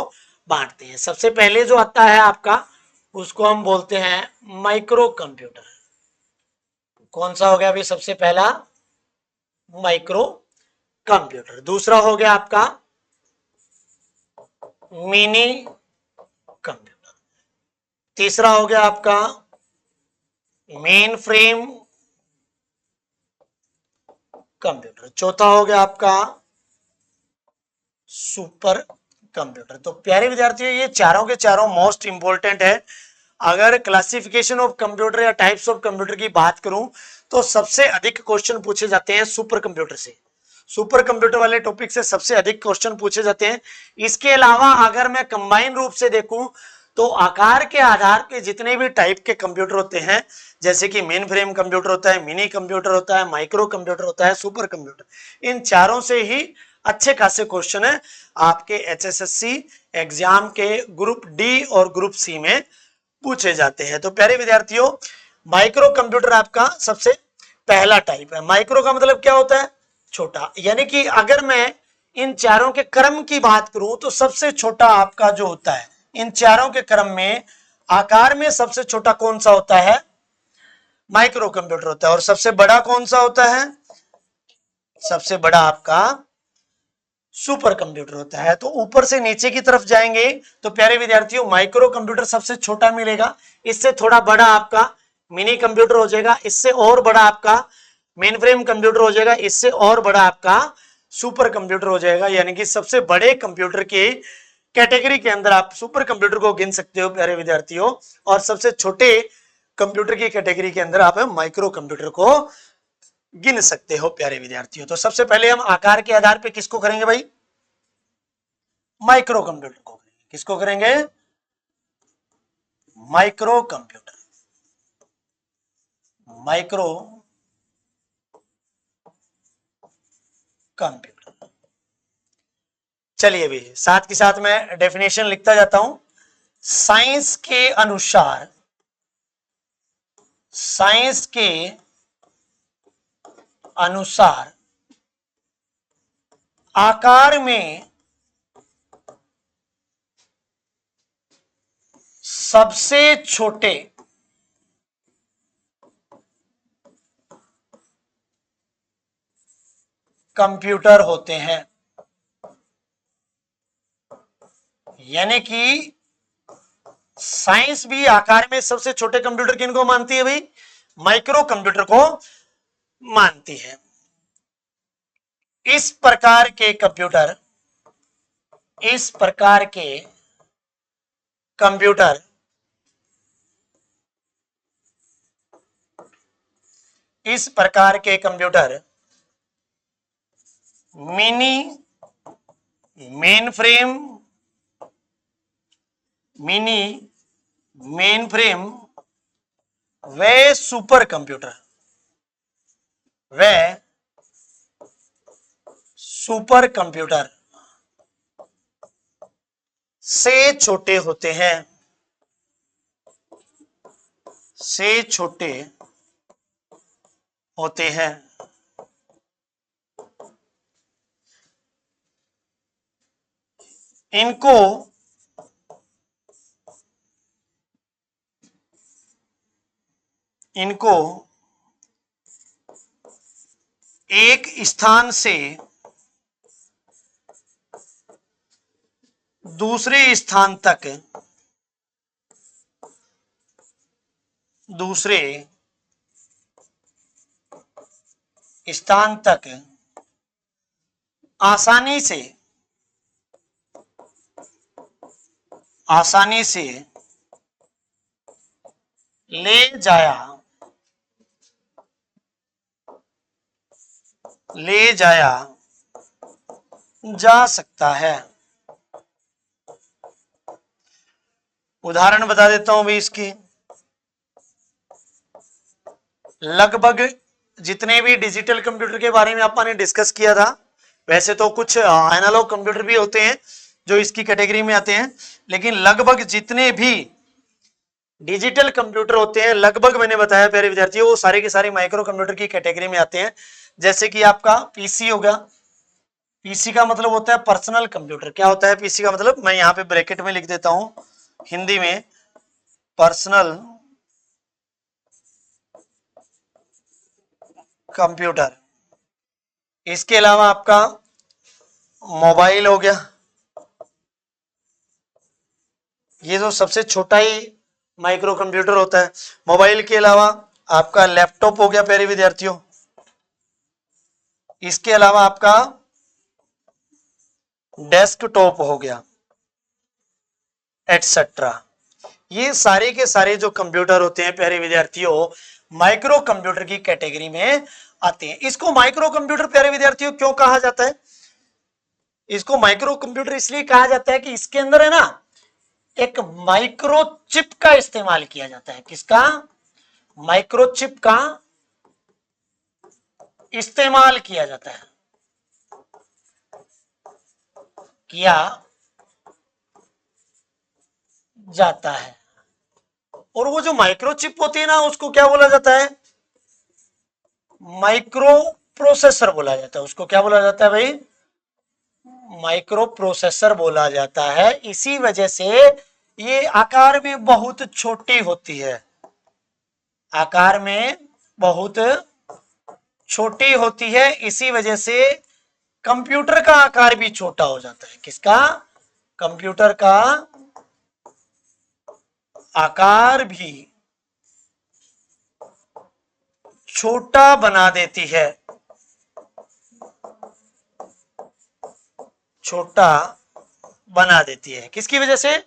बांटते हैं। सबसे पहले जो आता है आपका, उसको हम बोलते हैं माइक्रो कंप्यूटर। कौन सा हो गया अभी सबसे पहला? Micro computer. दूसरा हो गया आपका मिनी कंप्यूटर। तीसरा हो गया आपका मेन फ्रेम कंप्यूटर। चौथा हो गया आपका सुपर कंप्यूटर। तो प्यारे विद्यार्थियों, ये चारों के चारों मोस्ट इंपॉर्टेंट है। अगर क्लासिफिकेशन ऑफ कंप्यूटर या टाइप्स ऑफ कंप्यूटर की बात करूं, तो सबसे अधिक क्वेश्चन पूछे जाते हैं सुपर कंप्यूटर से। सुपर कंप्यूटर वाले टॉपिक से सबसे अधिक क्वेश्चन पूछे जाते हैं। इसके अलावा अगर मैं कंबाइन रूप से देखूं, तो आकार के आधार पे जितने भी टाइप के कंप्यूटर होते हैं, जैसे कि मेन फ्रेम कंप्यूटर होता है, मिनी कंप्यूटर होता है, माइक्रो कंप्यूटर होता है, सुपर कंप्यूटर, इन चारों से ही अच्छे खासे क्वेश्चन है आपके एचएसएससी एग्जाम के ग्रुप डी और ग्रुप सी में पूछे जाते हैं। तो प्यारे विद्यार्थियों, माइक्रो कंप्यूटर आपका सबसे पहला टाइप है। माइक्रो का मतलब क्या होता है? छोटा। यानी कि अगर मैं इन चारों के क्रम की बात करूं, तो सबसे छोटा आपका जो होता है इन चारों के क्रम में, आकार में सबसे छोटा कौन सा होता है? माइक्रो कंप्यूटर होता है। और सबसे बड़ा कौन सा होता है? सबसे बड़ा आपका सुपर कंप्यूटर होता है। तो ऊपर से नीचे की तरफ जाएंगे तो प्यारे विद्यार्थियों, माइक्रो कंप्यूटर सबसे छोटा मिलेगा, इससे थोड़ा बड़ा आपका मिनी कंप्यूटर हो जाएगा, इससे और बड़ा आपका मेन फ्रेम कंप्यूटर हो जाएगा, इससे और बड़ा आपका सुपर कंप्यूटर हो जाएगा। यानी कि सबसे बड़े कंप्यूटर की कैटेगरी के अंदर आप सुपर कंप्यूटर को गिन सकते हो प्यारे विद्यार्थियों, और सबसे छोटे कंप्यूटर की कैटेगरी के अंदर आप माइक्रो कंप्यूटर को गिन सकते हो प्यारे विद्यार्थियों। तो सबसे पहले हम आकार के आधार पे किसको करेंगे भाई? माइक्रो कंप्यूटर को करेंगे। किसको करेंगे? Micro computer. Micro computer. चलिए भी साथ के साथ मैं डेफिनेशन लिखता जाता हूं। साइंस के अनुसार साइंस के अनुसार आकार में सबसे छोटे कंप्यूटर होते हैं। यानी कि साइंस भी आकार में सबसे छोटे कंप्यूटर किनको मानती है भाई? माइक्रो कंप्यूटर को मानती है। इस प्रकार के कंप्यूटर इस प्रकार के कंप्यूटर इस प्रकार के कंप्यूटर मिनी मेन फ्रेम व सुपर कंप्यूटर से छोटे होते हैं इनको एक स्थान से दूसरे स्थान तक आसानी से ले जाया जा सकता है। उदाहरण बता देता हूं भाई इसकी। लगभग जितने भी डिजिटल कंप्यूटर के बारे में आपने डिस्कस किया था, वैसे तो कुछ एनालॉग कंप्यूटर भी होते हैं जो इसकी कैटेगरी में आते हैं, लेकिन लगभग जितने भी डिजिटल कंप्यूटर होते हैं, लगभग मैंने बताया प्यारे विद्यार्थियों, वो सारे के सारे माइक्रो कंप्यूटर की कैटेगरी में आते हैं। जैसे कि आपका पीसी हो गया। पीसी का मतलब होता है पर्सनल कंप्यूटर। क्या होता है पीसी का मतलब? मैं यहां पे ब्रैकेट में लिख देता हूं हिंदी में, पर्सनल कंप्यूटर। इसके अलावा आपका मोबाइल हो गया, ये जो सबसे छोटा ही माइक्रो कंप्यूटर होता है। मोबाइल के अलावा आपका लैपटॉप हो गया प्यारे विद्यार्थियों। इसके अलावा आपका डेस्कटॉप हो गया, एटसेट्रा। ये सारे के सारे जो कंप्यूटर होते हैं प्यारे विद्यार्थियों, माइक्रो कंप्यूटर की कैटेगरी में आते हैं। इसको माइक्रो कंप्यूटर प्यारे विद्यार्थियों क्यों कहा जाता है? इसको माइक्रो कंप्यूटर इसलिए कहा जाता है कि इसके अंदर है ना एक माइक्रोचिप का इस्तेमाल किया जाता है। किसका? माइक्रोचिप का इस्तेमाल किया जाता है। और वो जो माइक्रोचिप होती है ना, उसको क्या बोला जाता है? माइक्रो प्रोसेसर बोला जाता है। उसको क्या बोला जाता है भाई? माइक्रो प्रोसेसर बोला जाता है। इसी वजह से ये आकार में बहुत छोटी होती है। आकार में बहुत छोटी होती है, इसी वजह से कंप्यूटर का आकार भी छोटा हो जाता है। किसका? कंप्यूटर का आकार भी छोटा बना देती है, छोटा बना देती है। किसकी वजह से?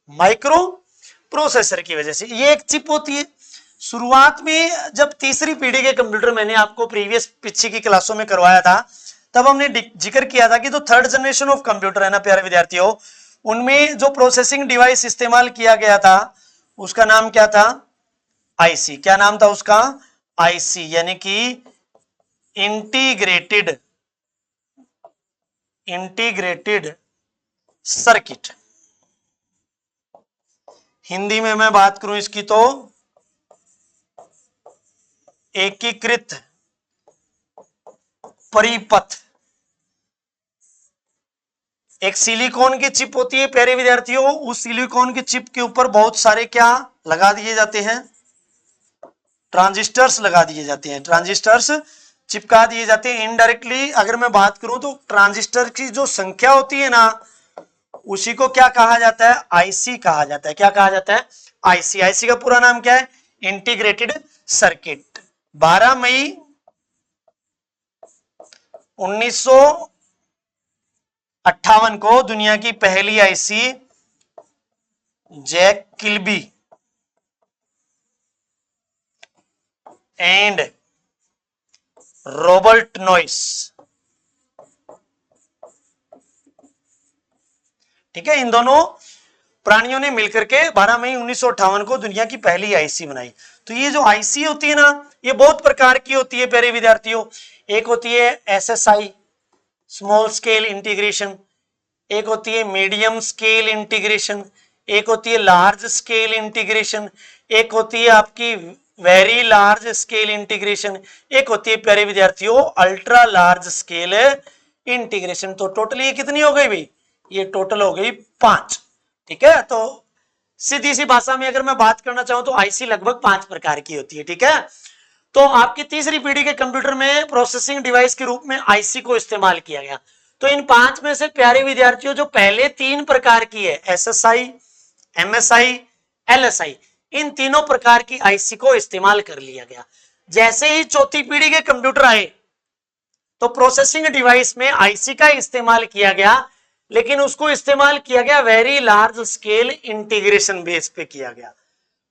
माइक्रो प्रोसेसर की वजह से। ये एक चिप होती है। शुरुआत में जब तीसरी पीढ़ी के कंप्यूटर मैंने आपको प्रीवियस पीछे की क्लासों में करवाया था, तब हमने जिक्र किया था कि जो थर्ड जनरेशन ऑफ कंप्यूटर है ना प्यारे विद्यार्थियों, उनमें जो प्रोसेसिंग डिवाइस इस्तेमाल किया गया था उसका नाम क्या था? आईसी। क्या नाम था उसका? आईसी, यानी कि इंटीग्रेटेड सर्किट। हिंदी में मैं बात करूं इसकी तो एकीकृत परिपथ। एक सिलिकॉन की चिप होती है प्यारे विद्यार्थियों, उस सिलिकॉन की चिप के ऊपर बहुत सारे क्या लगा दिए जाते हैं, ट्रांजिस्टर्स लगा दिए जाते हैं, ट्रांजिस्टर्स चिपका दिए जाते हैं। इनडायरेक्टली अगर मैं बात करूं तो ट्रांजिस्टर की जो संख्या होती है ना, उसी को क्या कहा जाता है, आईसी कहा जाता है। क्या कहा जाता है, आईसी। आईसी का पूरा नाम क्या है, इंटीग्रेटेड सर्किट। 12 मई 1958 को दुनिया की पहली IC Jack Kilby and Robert Noyce, ठीक है, इन दोनों प्राणियों ने मिलकर के 12 मई 1958 को दुनिया की पहली आईसी बनाई। तो ये जो आईसी होती है ना, ये बहुत प्रकार की होती है प्यारे विद्यार्थियों। एक होती है एसएसआई, स्मॉल स्केल इंटीग्रेशन, एक होती है मीडियम स्केल इंटीग्रेशन, एक होती है लार्ज स्केल इंटीग्रेशन, एक होती है आपकी वेरी लार्ज स्केल इंटीग्रेशन, एक होती है प्यारे विद्यार्थियों अल्ट्रा लार्ज स्केल इंटीग्रेशन। तो टोटल ये कितनी हो गई भाई, ये टोटल हो गई 5। ठीक है, तो सीधी सी भाषा में अगर मैं बात करना चाहूं तो आईसी लगभग 5 प्रकार की होती है। ठीक है, तो आपकी तीसरी पीढ़ी के कंप्यूटर में प्रोसेसिंग डिवाइस के रूप में आईसी को इस्तेमाल किया गया। तो इन 5 में से प्यारे विद्यार्थियों जो पहले 3 प्रकार की है, एसएसआई, एमएसआई, एलएसआई, इन तीनों प्रकार की आईसी को इस्तेमाल कर लिया गया। जैसे ही चौथी पीढ़ी के कंप्यूटर आए तो प्रोसेसिंग डिवाइस में आईसी का इस्तेमाल किया गया, लेकिन उसको इस्तेमाल किया गया very large scale integration base पे किया गया।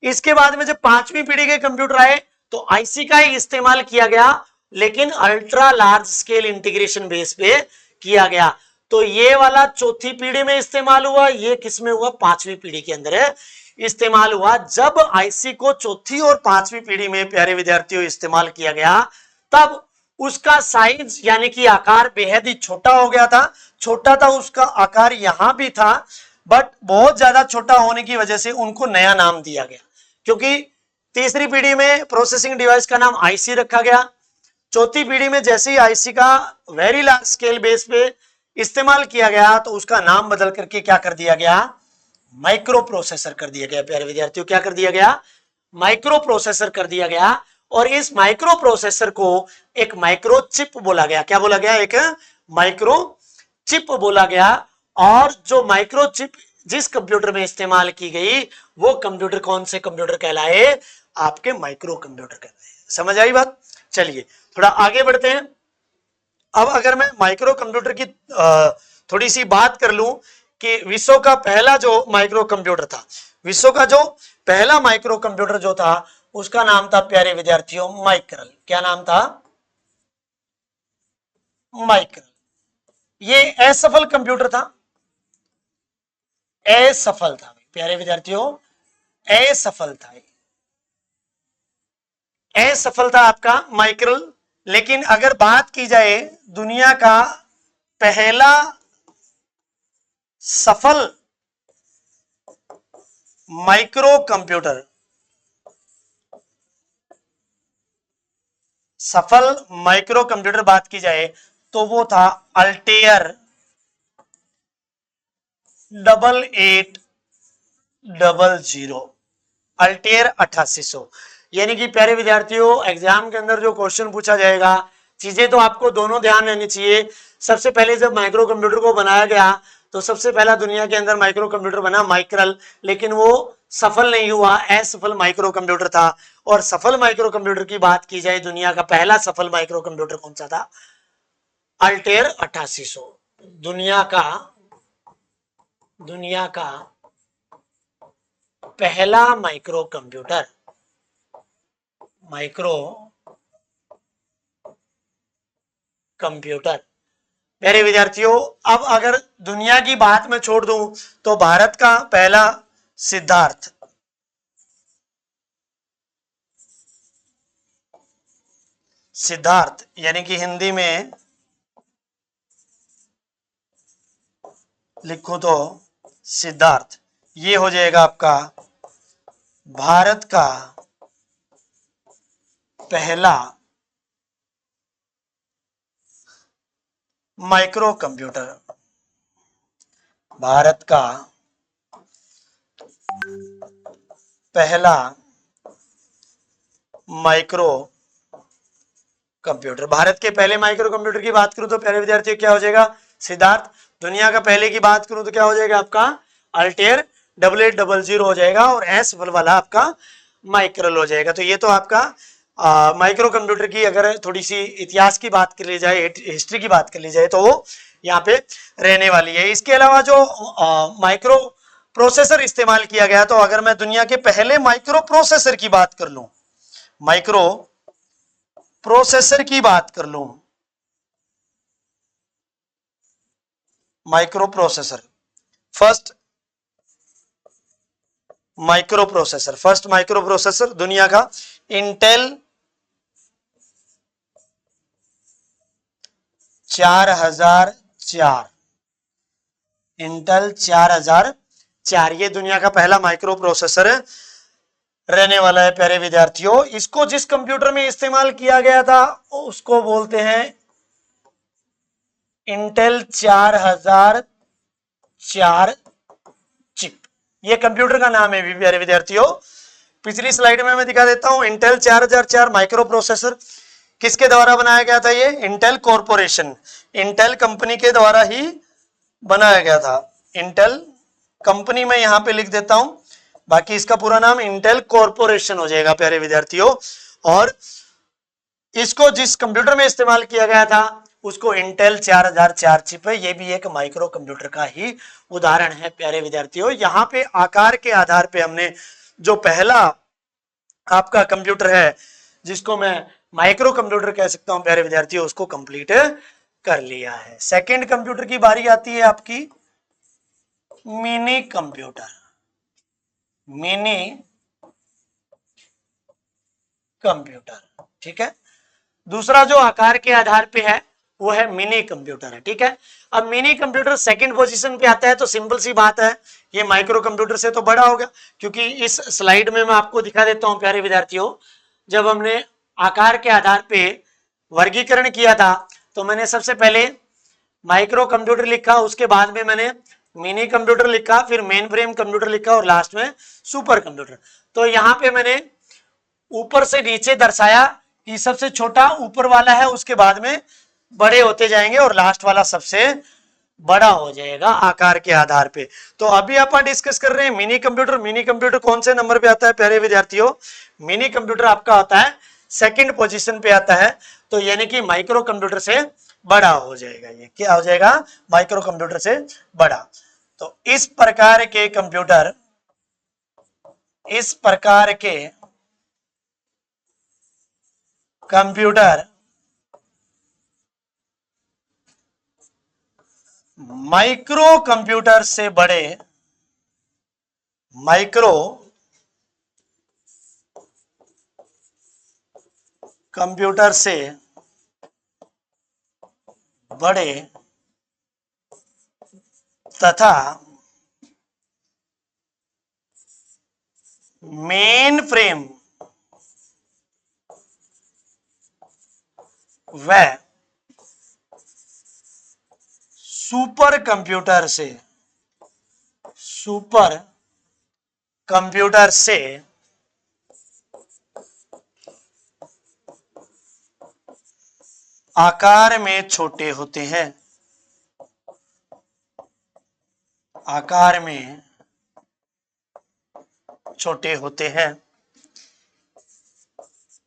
इसके बाद में जब 5वीं पीढ़ी के कंप्यूटर आए तो आईसी का ही इस्तेमाल किया गया, लेकिन ultra large scale integration base पे किया गया। तो ये वाला चौथी पीढ़ी में इस्तेमाल हुआ, ये किसमें हुआ, 5वीं पीढ़ी के अंदर इस्तेमाल हुआ। जब आईसी को चौथी और 5वीं पीढ़ी में प्यारे विद्यार्थियों इस्तेमाल किया गया, तब उसका साइज यानी कि आकार बेहद ही छोटा हो गया था। छोटा था, उसका आकार यहां भी था, बट बहुत ज्यादा छोटा होने की वजह से उनको नया नाम दिया गया, क्योंकि तीसरी पीढ़ी में प्रोसेसिंग डिवाइस का नाम आईसी रखा गया। चौथी पीढ़ी में जैसे ही आईसी का वेरी लार्ज स्केल बेस पे इस्तेमाल किया गया तो उसका नाम बदल करके क्या कर दिया गया, माइक्रो प्रोसेसर कर दिया गया। प्यारे विद्यार्थियों क्या कर दिया गया, माइक्रो प्रोसेसर कर दिया गया। और इस माइक्रो प्रोसेसर को एक माइक्रो चिप बोला गया। क्या बोला गया, एक माइक्रो चिप बोला गया। और जो माइक्रो चिप जिस कंप्यूटर में इस्तेमाल की गई वो कंप्यूटर कौन से कंप्यूटर कहलाए, आपके माइक्रो कंप्यूटर कहलाए। समझ आई बात, चलिए थोड़ा आगे बढ़ते हैं। अब अगर मैं माइक्रो कंप्यूटर की थोड़ी सी बात कर लूं कि विश्व का पहला जो माइक्रो कंप्यूटर था, विश्व का जो पहला माइक्रो कंप्यूटर जो था उसका नाम था प्यारे विद्यार्थियों माइक्रल। क्या नाम था, माइक्रल। ये असफल कंप्यूटर था, असफल था प्यारे विद्यार्थियों, असफल था, असफल था आपका माइक्रल। लेकिन अगर बात की जाए दुनिया का पहला सफल माइक्रो कंप्यूटर, सफल माइक्रो कंप्यूटर बात की जाए तो वो था अल्टेयर 8800, अल्टेयर 8800। यानी कि प्यारे विद्यार्थियों एग्जाम के अंदर जो क्वेश्चन पूछा जाएगा, चीजें तो आपको दोनों ध्यान रहनी चाहिए। सबसे पहले जब माइक्रो कंप्यूटर को बनाया गया तो सबसे पहला दुनिया के अंदर माइक्रो कंप्यूटर बना माइक्रल, लेकिन वो सफल नहीं हुआ, असफल माइक्रो कंप्यूटर था। और सफल माइक्रो कंप्यूटर की बात की जाए, दुनिया का पहला सफल माइक्रो कंप्यूटर कौन सा था, अल्टेयर 8800। दुनिया का पहला माइक्रो कंप्यूटर, मेरे विद्यार्थियों अब अगर दुनिया की बात में छोड़ दूं तो भारत का पहला सिद्धार्थ यानी कि हिंदी में लिखूं तो सिद्धार्थ, ये हो जाएगा आपका भारत का पहला माइक्रो कंप्यूटर, भारत का पहला माइक्रो कंप्यूटर। भारत के पहले माइक्रो कंप्यूटर की बात करूं तो प्यारे विद्यार्थियों क्या हो जाएगा? सिद्धार्थ। दुनिया का पहले की बात करूं तो क्या हो जाएगा आपका? अल्टेयर 8800 हो जाएगा, और एस वाला आपका माइक्रोल हो जाएगा। तो ये तो आपका माइक्रो कंप्यूटर की अगर थोड़ी सी इतिहास की बात कर ली जाए, हिस्ट्री की बात कर ली जाए, तो वो यहाँ पे रहने वाली है। इसके अलावा जो माइक्रो प्रोसेसर इस्तेमाल किया गया, तो अगर मैं दुनिया के पहले माइक्रो प्रोसेसर की बात कर लूं, माइक्रो प्रोसेसर की बात कर लूं, micro processor, first first micro processor दुनिया का इंटेल 4004, इंटेल 4004 ये दुनिया का पहला माइक्रो प्रोसेसर रहने वाला है प्यारे विद्यार्थियों। इसको जिस कंप्यूटर में इस्तेमाल किया गया था उसको बोलते हैं इंटेल 4004 चिप। ये कंप्यूटर का नाम है भी प्यारे विद्यार्थियों। पिछली स्लाइड में मैं दिखा देता हूं, इंटेल 4004 माइक्रो प्रोसेसर किसके द्वारा बनाया गया था? ये इंटेल कॉरपोरेशन, इंटेल कंपनी के द्वारा ही बनाया गया था। इंटेल कंपनी में यहां पे लिख देता हूं, बाकी इसका पूरा नाम इंटेल कॉरपोरेशन हो जाएगा प्यारे विद्यार्थियों। और इसको जिस कंप्यूटर में इस्तेमाल किया गया था उसको इंटेल 4004 चिप है। ये भी एक माइक्रो कंप्यूटर का ही उदाहरण है प्यारे विद्यार्थियों। यहाँ पे आकार के आधार पे हमने जो पहला आपका कंप्यूटर है जिसको मैं माइक्रो कंप्यूटर कह सकता हूं प्यारे विद्यार्थियों, उसको कंप्लीट कर लिया है। सेकंड कंप्यूटर की बारी आती है आपकी मिनी कंप्यूटर, मिनी कंप्यूटर, ठीक है। दूसरा जो आकार के आधार पे है वो है मिनी कंप्यूटर है, ठीक है। अब मिनी कंप्यूटर सेकंड पोजीशन पे आता है, तो सिंपल सी बात है ये माइक्रो कंप्यूटर से तो बड़ा हो गया, क्योंकि इस स्लाइड में मैं आपको दिखा देता हूं प्यारे विद्यार्थियों, जब हमने आकार के आधार पे वर्गीकरण किया था तो मैंने सबसे पहले माइक्रो कंप्यूटर लिखा, उसके बाद में मैंने मिनी कंप्यूटर लिखा, फिर मेन फ्रेम कंप्यूटर लिखा, और लास्ट में सुपर कंप्यूटर। तो यहाँ पे मैंने ऊपर से नीचे दर्शाया कि सबसे छोटा ऊपर वाला है, उसके बाद में बड़े होते जाएंगे और लास्ट वाला सबसे बड़ा हो जाएगा आकार के आधार पे। तो अभी अपन डिस्कस कर रहे हैं मिनी कंप्यूटर। मिनी कंप्यूटर कौन से नंबर पे आता है प्यारे विद्यार्थियों? मिनी कंप्यूटर आपका आता है सेकंड पोजीशन पे आता है, तो यानी कि माइक्रो कंप्यूटर से बड़ा हो जाएगा। ये क्या हो जाएगा? माइक्रो कंप्यूटर से बड़ा। तो इस प्रकार के कंप्यूटर, इस प्रकार के कंप्यूटर माइक्रो कंप्यूटर से बड़े, माइक्रो कंप्यूटर से बड़े तथा मेन फ्रेम व सुपर कंप्यूटर से, सुपर कंप्यूटर से आकार में छोटे होते हैं, आकार में छोटे होते हैं।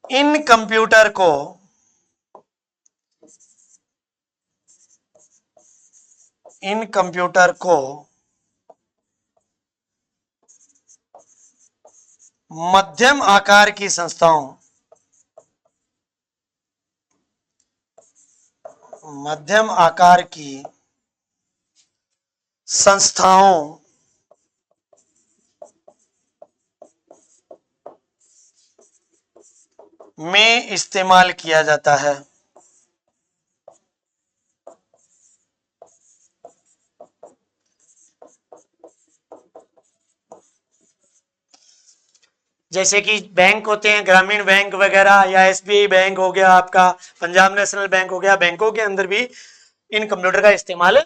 इन कंप्यूटर को इन कंप्यूटर को मध्यम आकार की संस्थाओं, मध्यम आकार की संस्थाओं में इस्तेमाल किया जाता है। जैसे कि बैंक होते हैं, ग्रामीण बैंक वगैरह, या एसबीआई बैंक हो गया, आपका पंजाब नेशनल बैंक हो गया, बैंकों के अंदर भी इन कंप्यूटर का इस्तेमाल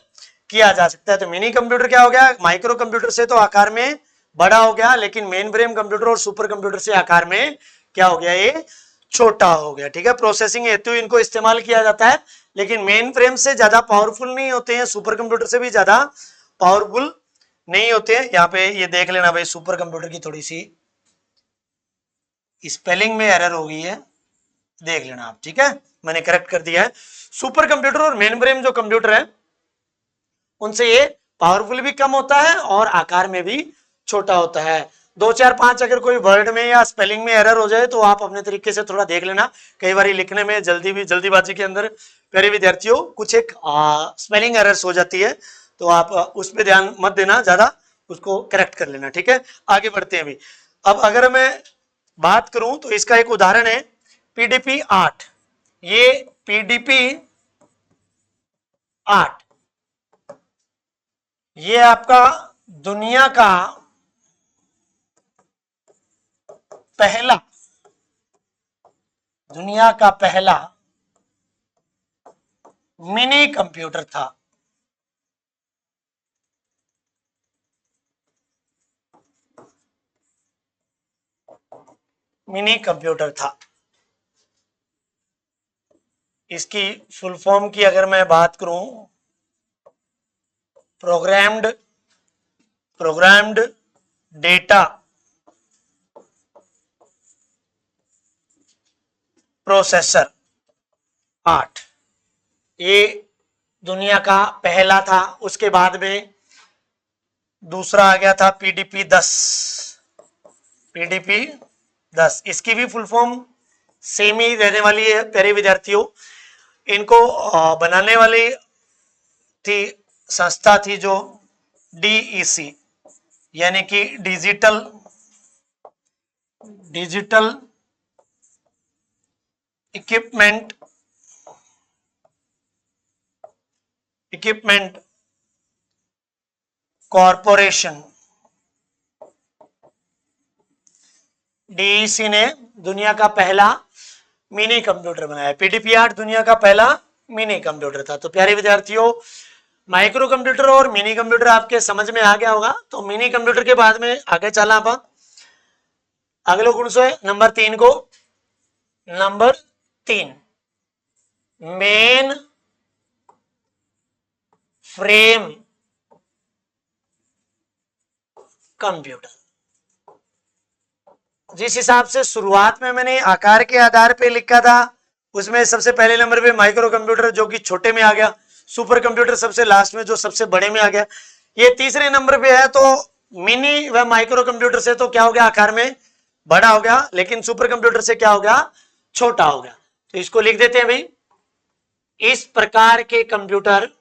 किया जा सकता है। तो मिनी कंप्यूटर क्या हो गया, माइक्रो कंप्यूटर से तो आकार में बड़ा हो गया, लेकिन मेन फ्रेम कंप्यूटर और सुपर कंप्यूटर से आकार में क्या हो गया, ये छोटा हो गया। ठीक है, प्रोसेसिंग हेतु इनको इस्तेमाल किया जाता है, लेकिन मेन फ्रेम से ज्यादा पावरफुल नहीं होते हैं, सुपर कंप्यूटर से भी ज्यादा पावरफुल नहीं होते हैं। यहाँ पे ये देख लेना भाई, सुपर कंप्यूटर की थोड़ी सी स्पेलिंग में एरर हो गई है, देख लेना आप। ठीक है, मैंने करेक्ट कर दिया है। सुपर कंप्यूटर और मेन फ्रेम जो कंप्यूटर है उनसे ये पावरफुल भी कम होता है और आकार में भी छोटा होता है। 2 4 5 अगर कोई वर्ड में या स्पेलिंग में एरर हो जाए तो आप अपने तरीके से थोड़ा देख लेना। कई बार लिखने में जल्दीबाजी के अंदर प्यारे विद्यार्थियों कुछ एक स्पेलिंग एरर्स हो जाती है, तो आप उस पर ध्यान मत देना ज्यादा, उसको करेक्ट कर लेना। ठीक है, आगे बढ़ते हैं अभी। अब अगर मैं बात करूं तो इसका एक उदाहरण है पीडीपी 8। ये पीडीपी 8 ये आपका दुनिया का पहला मिनी कंप्यूटर था। मिनी कंप्यूटर था। इसकी फुल फॉर्म की अगर मैं बात करूं, प्रोग्राम्ड डेटा प्रोसेसर 8, ये दुनिया का पहला था। उसके बाद में दूसरा आ गया था पीडीपी 10। पीडीपी 10 इसकी भी फुल फॉर्म सेम ही रहने वाली है प्यारे विद्यार्थियों। इनको बनाने वाली थी संस्था थी जो डीईसी, यानी कि डिजिटल इक्विपमेंट कॉरपोरेशन। डीईसी ने दुनिया का पहला मिनी कंप्यूटर बनाया। पीडीपी 8 दुनिया का पहला मिनी कंप्यूटर था। तो प्यारे विद्यार्थियों, माइक्रो कंप्यूटर और मिनी कंप्यूटर आपके समझ में आ गया होगा। तो मिनी कंप्यूटर के बाद में आगे चला आप अगले गुण से नंबर 3 को। Number 3 main frame computer. जिस हिसाब से शुरुआत में मैंने आकार के आधार पे लिखा था, उसमें सबसे पहले नंबर पे माइक्रो कंप्यूटर जो कि छोटे में आ गया, सुपर कंप्यूटर सबसे लास्ट में जो सबसे बड़े में आ गया, ये तीसरे नंबर पे है। तो मिनी व माइक्रो कंप्यूटर से तो क्या हो गया, आकार में बड़ा हो गया, लेकिन सुपर कंप्यूटर से क्या हो गया, छोटा हो गया। तो इसको लिख देते हैं भाई, इस प्रकार के कंप्यूटर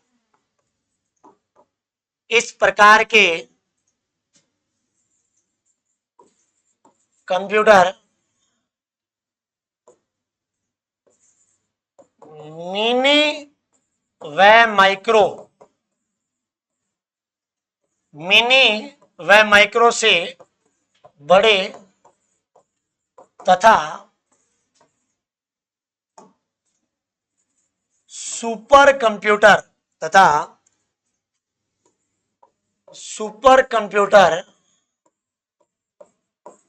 मिनी व माइक्रो से बड़े तथा सुपर कंप्यूटर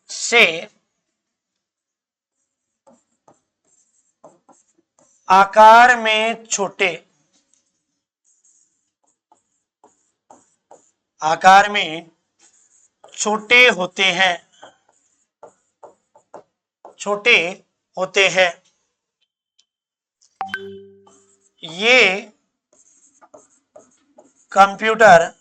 से आकार में छोटे होते हैं। ये कंप्यूटर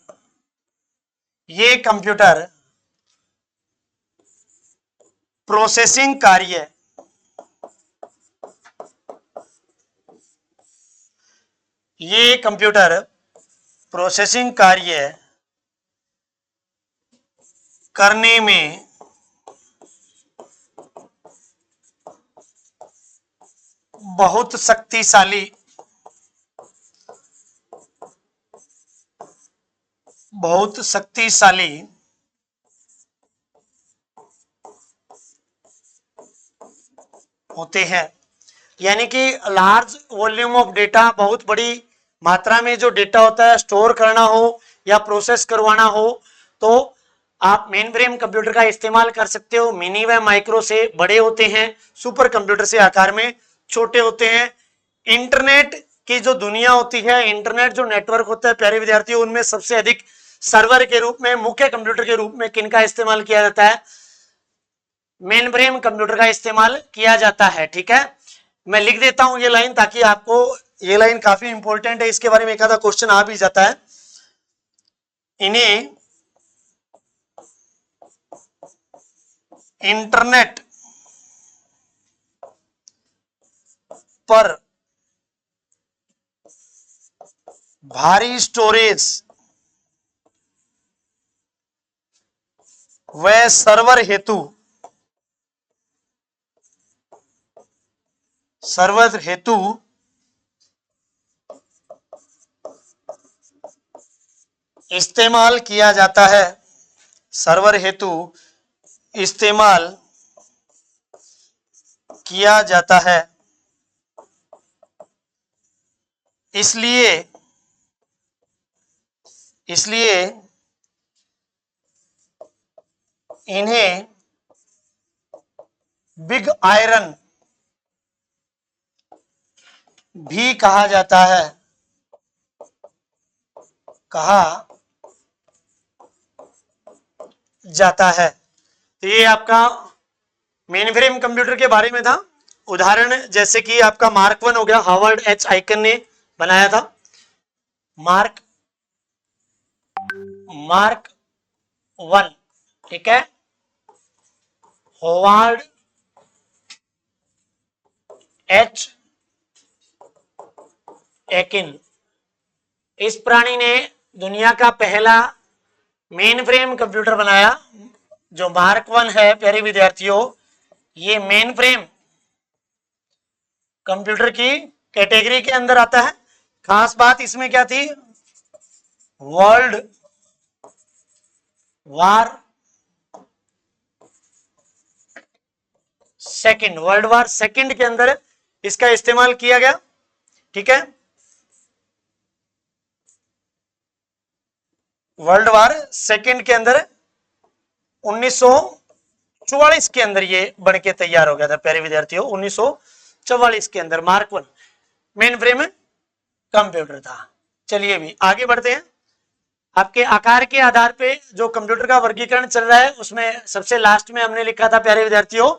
प्रोसेसिंग कार्य करने में बहुत शक्तिशाली होते हैं। यानी कि लार्ज वॉल्यूम ऑफ डेटा, बहुत बड़ी मात्रा में जो डेटा होता है स्टोर करना हो या प्रोसेस करवाना हो तो आप मेन फ्रेम कंप्यूटर का इस्तेमाल कर सकते हो। मिनी व माइक्रो से बड़े होते हैं, सुपर कंप्यूटर से आकार में छोटे होते हैं। इंटरनेट की जो दुनिया होती है, इंटरनेट जो नेटवर्क होता है प्यारे विद्यार्थियों, उनमें सबसे अधिक सर्वर के रूप में, मुख्य कंप्यूटर के रूप में किनका इस्तेमाल किया जाता है? मेन फ्रेम कंप्यूटर का इस्तेमाल किया जाता है। ठीक है, मैं लिख देता हूं ये लाइन ताकि आपको, ये लाइन काफी इंपॉर्टेंट है, इसके बारे में एक आधा क्वेश्चन आ भी जाता है। इन्हें इंटरनेट पर भारी स्टोरेज व सर्वर हेतु इस्तेमाल किया जाता है। सर्वर हेतु इस्तेमाल किया जाता है। इसलिए इन्हें बिग आयरन भी कहा जाता है। तो ये आपका मेन फ्रेम कंप्यूटर के बारे में था। उदाहरण जैसे कि आपका मार्क 1 हो गया, हार्वर्ड एच आइकन ने बनाया था। मार्क 1, ठीक है, हार्वर्ड एच आइकन, इस प्राणी ने दुनिया का पहला मेन फ्रेम कंप्यूटर बनाया। जो मार्क 1 है प्यारे विद्यार्थियों, ये मेन फ्रेम कंप्यूटर की कैटेगरी के अंदर आता है। खास बात इसमें क्या थी? वर्ल्ड वार सेकंड के अंदर इसका इस्तेमाल किया गया। ठीक है, वर्ल्ड वार सेकंड के अंदर 1944 के अंदर ये बनके तैयार हो गया था प्यारे विद्यार्थियों। 1944 के अंदर मार्क 1 मेन फ्रेम कंप्यूटर था। चलिए भी आगे बढ़ते हैं। आपके आकार के आधार पे जो कंप्यूटर का वर्गीकरण चल रहा है उसमें सबसे लास्ट में हमने लिखा था प्यारे विद्यार्थियों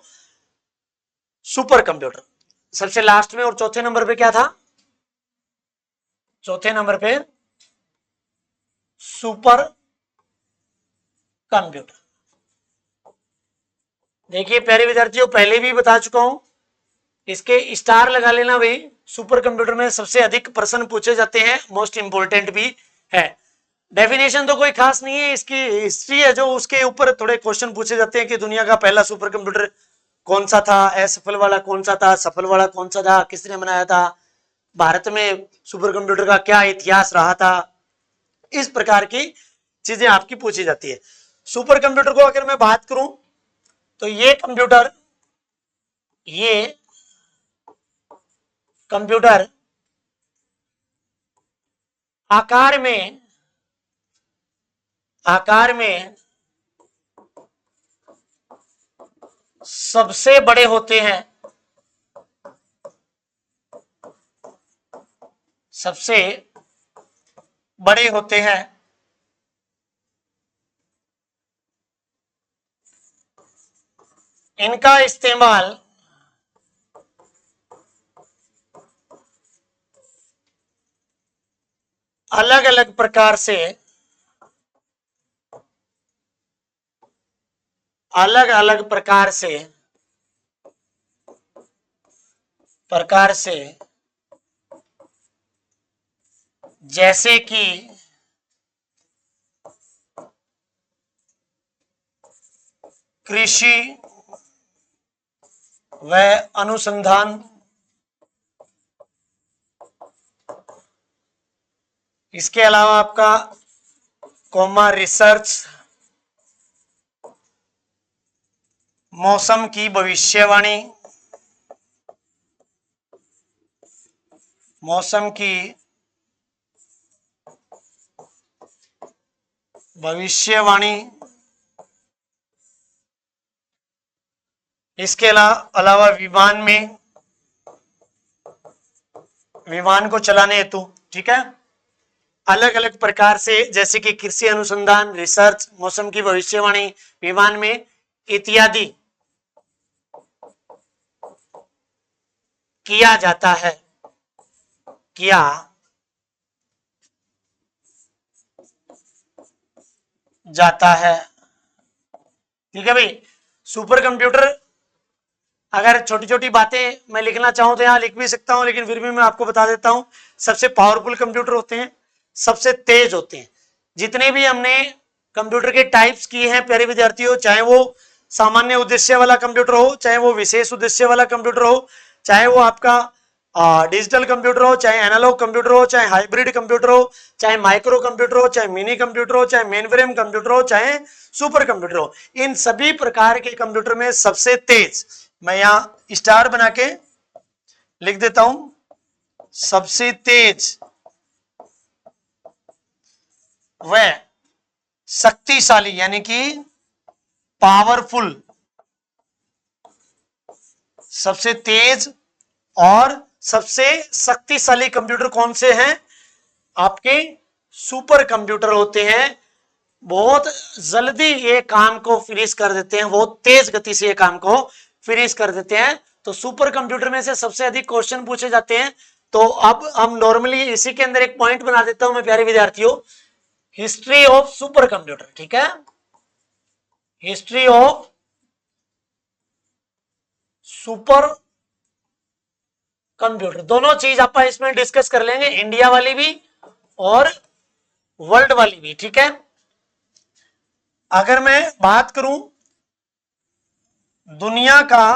सुपर कंप्यूटर, सबसे लास्ट में। और चौथे नंबर पे क्या था? चौथे नंबर पे सुपर कंप्यूटर। देखिए प्यारे विद्यार्थियों, पहले भी बता चुका हूं, इसके स्टार लगा लेना भाई। सुपर कंप्यूटर में सबसे अधिक प्रश्न पूछे जाते हैं, मोस्ट इंपोर्टेंट भी है। डेफिनेशन तो कोई खास नहीं है, इसकी हिस्ट्री है जो उसके ऊपर थोड़े क्वेश्चन पूछे जाते हैं कि दुनिया का पहला सुपर कंप्यूटर कौन सा था, असफल वाला कौन सा था, सफल वाला कौन सा था, किसने बनाया था, भारत में सुपर कंप्यूटर का क्या इतिहास रहा था। इस प्रकार की चीजें आपकी पूछी जाती है। सुपर कंप्यूटर को अगर मैं बात करूं तो ये कंप्यूटर आकार में सबसे बड़े होते हैं। सबसे बड़े होते हैं। इनका इस्तेमाल अलग अलग प्रकार से जैसे कि कृषि व अनुसंधान, इसके अलावा आपका रिसर्च, मौसम की भविष्यवाणी, मौसम की भविष्यवाणी, इसके अलावा विमान को चलाने हेतु, ठीक है, अलग अलग प्रकार से, जैसे कि कृषि अनुसंधान, रिसर्च, मौसम की भविष्यवाणी, विमान में इत्यादि किया जाता है, ठीक है भाई। सुपर कंप्यूटर, अगर छोटी छोटी बातें मैं लिखना चाहूं तो यहां लिख भी सकता हूं, लेकिन फिर भी मैं आपको बता देता हूं। सबसे पावरफुल कंप्यूटर होते हैं, सबसे तेज होते हैं। जितने भी हमने कंप्यूटर के टाइप्स किए हैं प्यारे विद्यार्थियों, चाहे वो सामान्य उद्देश्य वाला कंप्यूटर हो, चाहे वो विशेष उद्देश्य वाला कंप्यूटर हो, चाहे वो आपका डिजिटल कंप्यूटर हो, चाहे एनालॉग कंप्यूटर हो, चाहे हाइब्रिड कंप्यूटर हो, चाहे माइक्रो कंप्यूटर हो, चाहे मिनी कंप्यूटर हो, चाहे मेनफ्रेम कंप्यूटर हो, चाहे सुपर कंप्यूटर हो, इन सभी प्रकार के कंप्यूटर में सबसे तेज, मैं यहां स्टार बना के लिख देता हूं, सबसे तेज व शक्तिशाली यानी कि पावरफुल, सबसे तेज और सबसे शक्तिशाली कंप्यूटर कौन से हैं? आपके सुपर कंप्यूटर होते हैं। बहुत जल्दी ये काम को फिनिश कर देते हैं, बहुत तेज गति से ये काम को फिनिश कर देते हैं। तो सुपर कंप्यूटर में से सबसे अधिक क्वेश्चन पूछे जाते हैं। तो अब हम नॉर्मली इसी के अंदर एक पॉइंट बना देता हूं मैं प्यारे विद्यार्थियों, हिस्ट्री ऑफ सुपर कंप्यूटर, ठीक है, हिस्ट्री ऑफ सुपर कंप्यूटर, दोनों चीज आप इसमें डिस्कस कर लेंगे, इंडिया वाली भी और वर्ल्ड वाली भी, ठीक है। अगर मैं बात करूं दुनिया का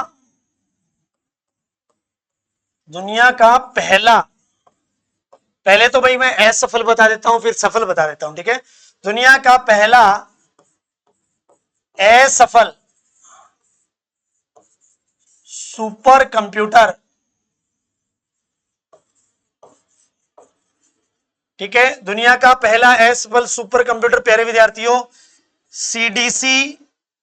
पहले तो भाई मैं असफल बता देता हूं, फिर सफल बता देता हूं, ठीक है। दुनिया का पहला असफल सुपर कंप्यूटर, ठीक है, दुनिया का पहला असफल सुपर कंप्यूटर प्यारे विद्यार्थियों CDC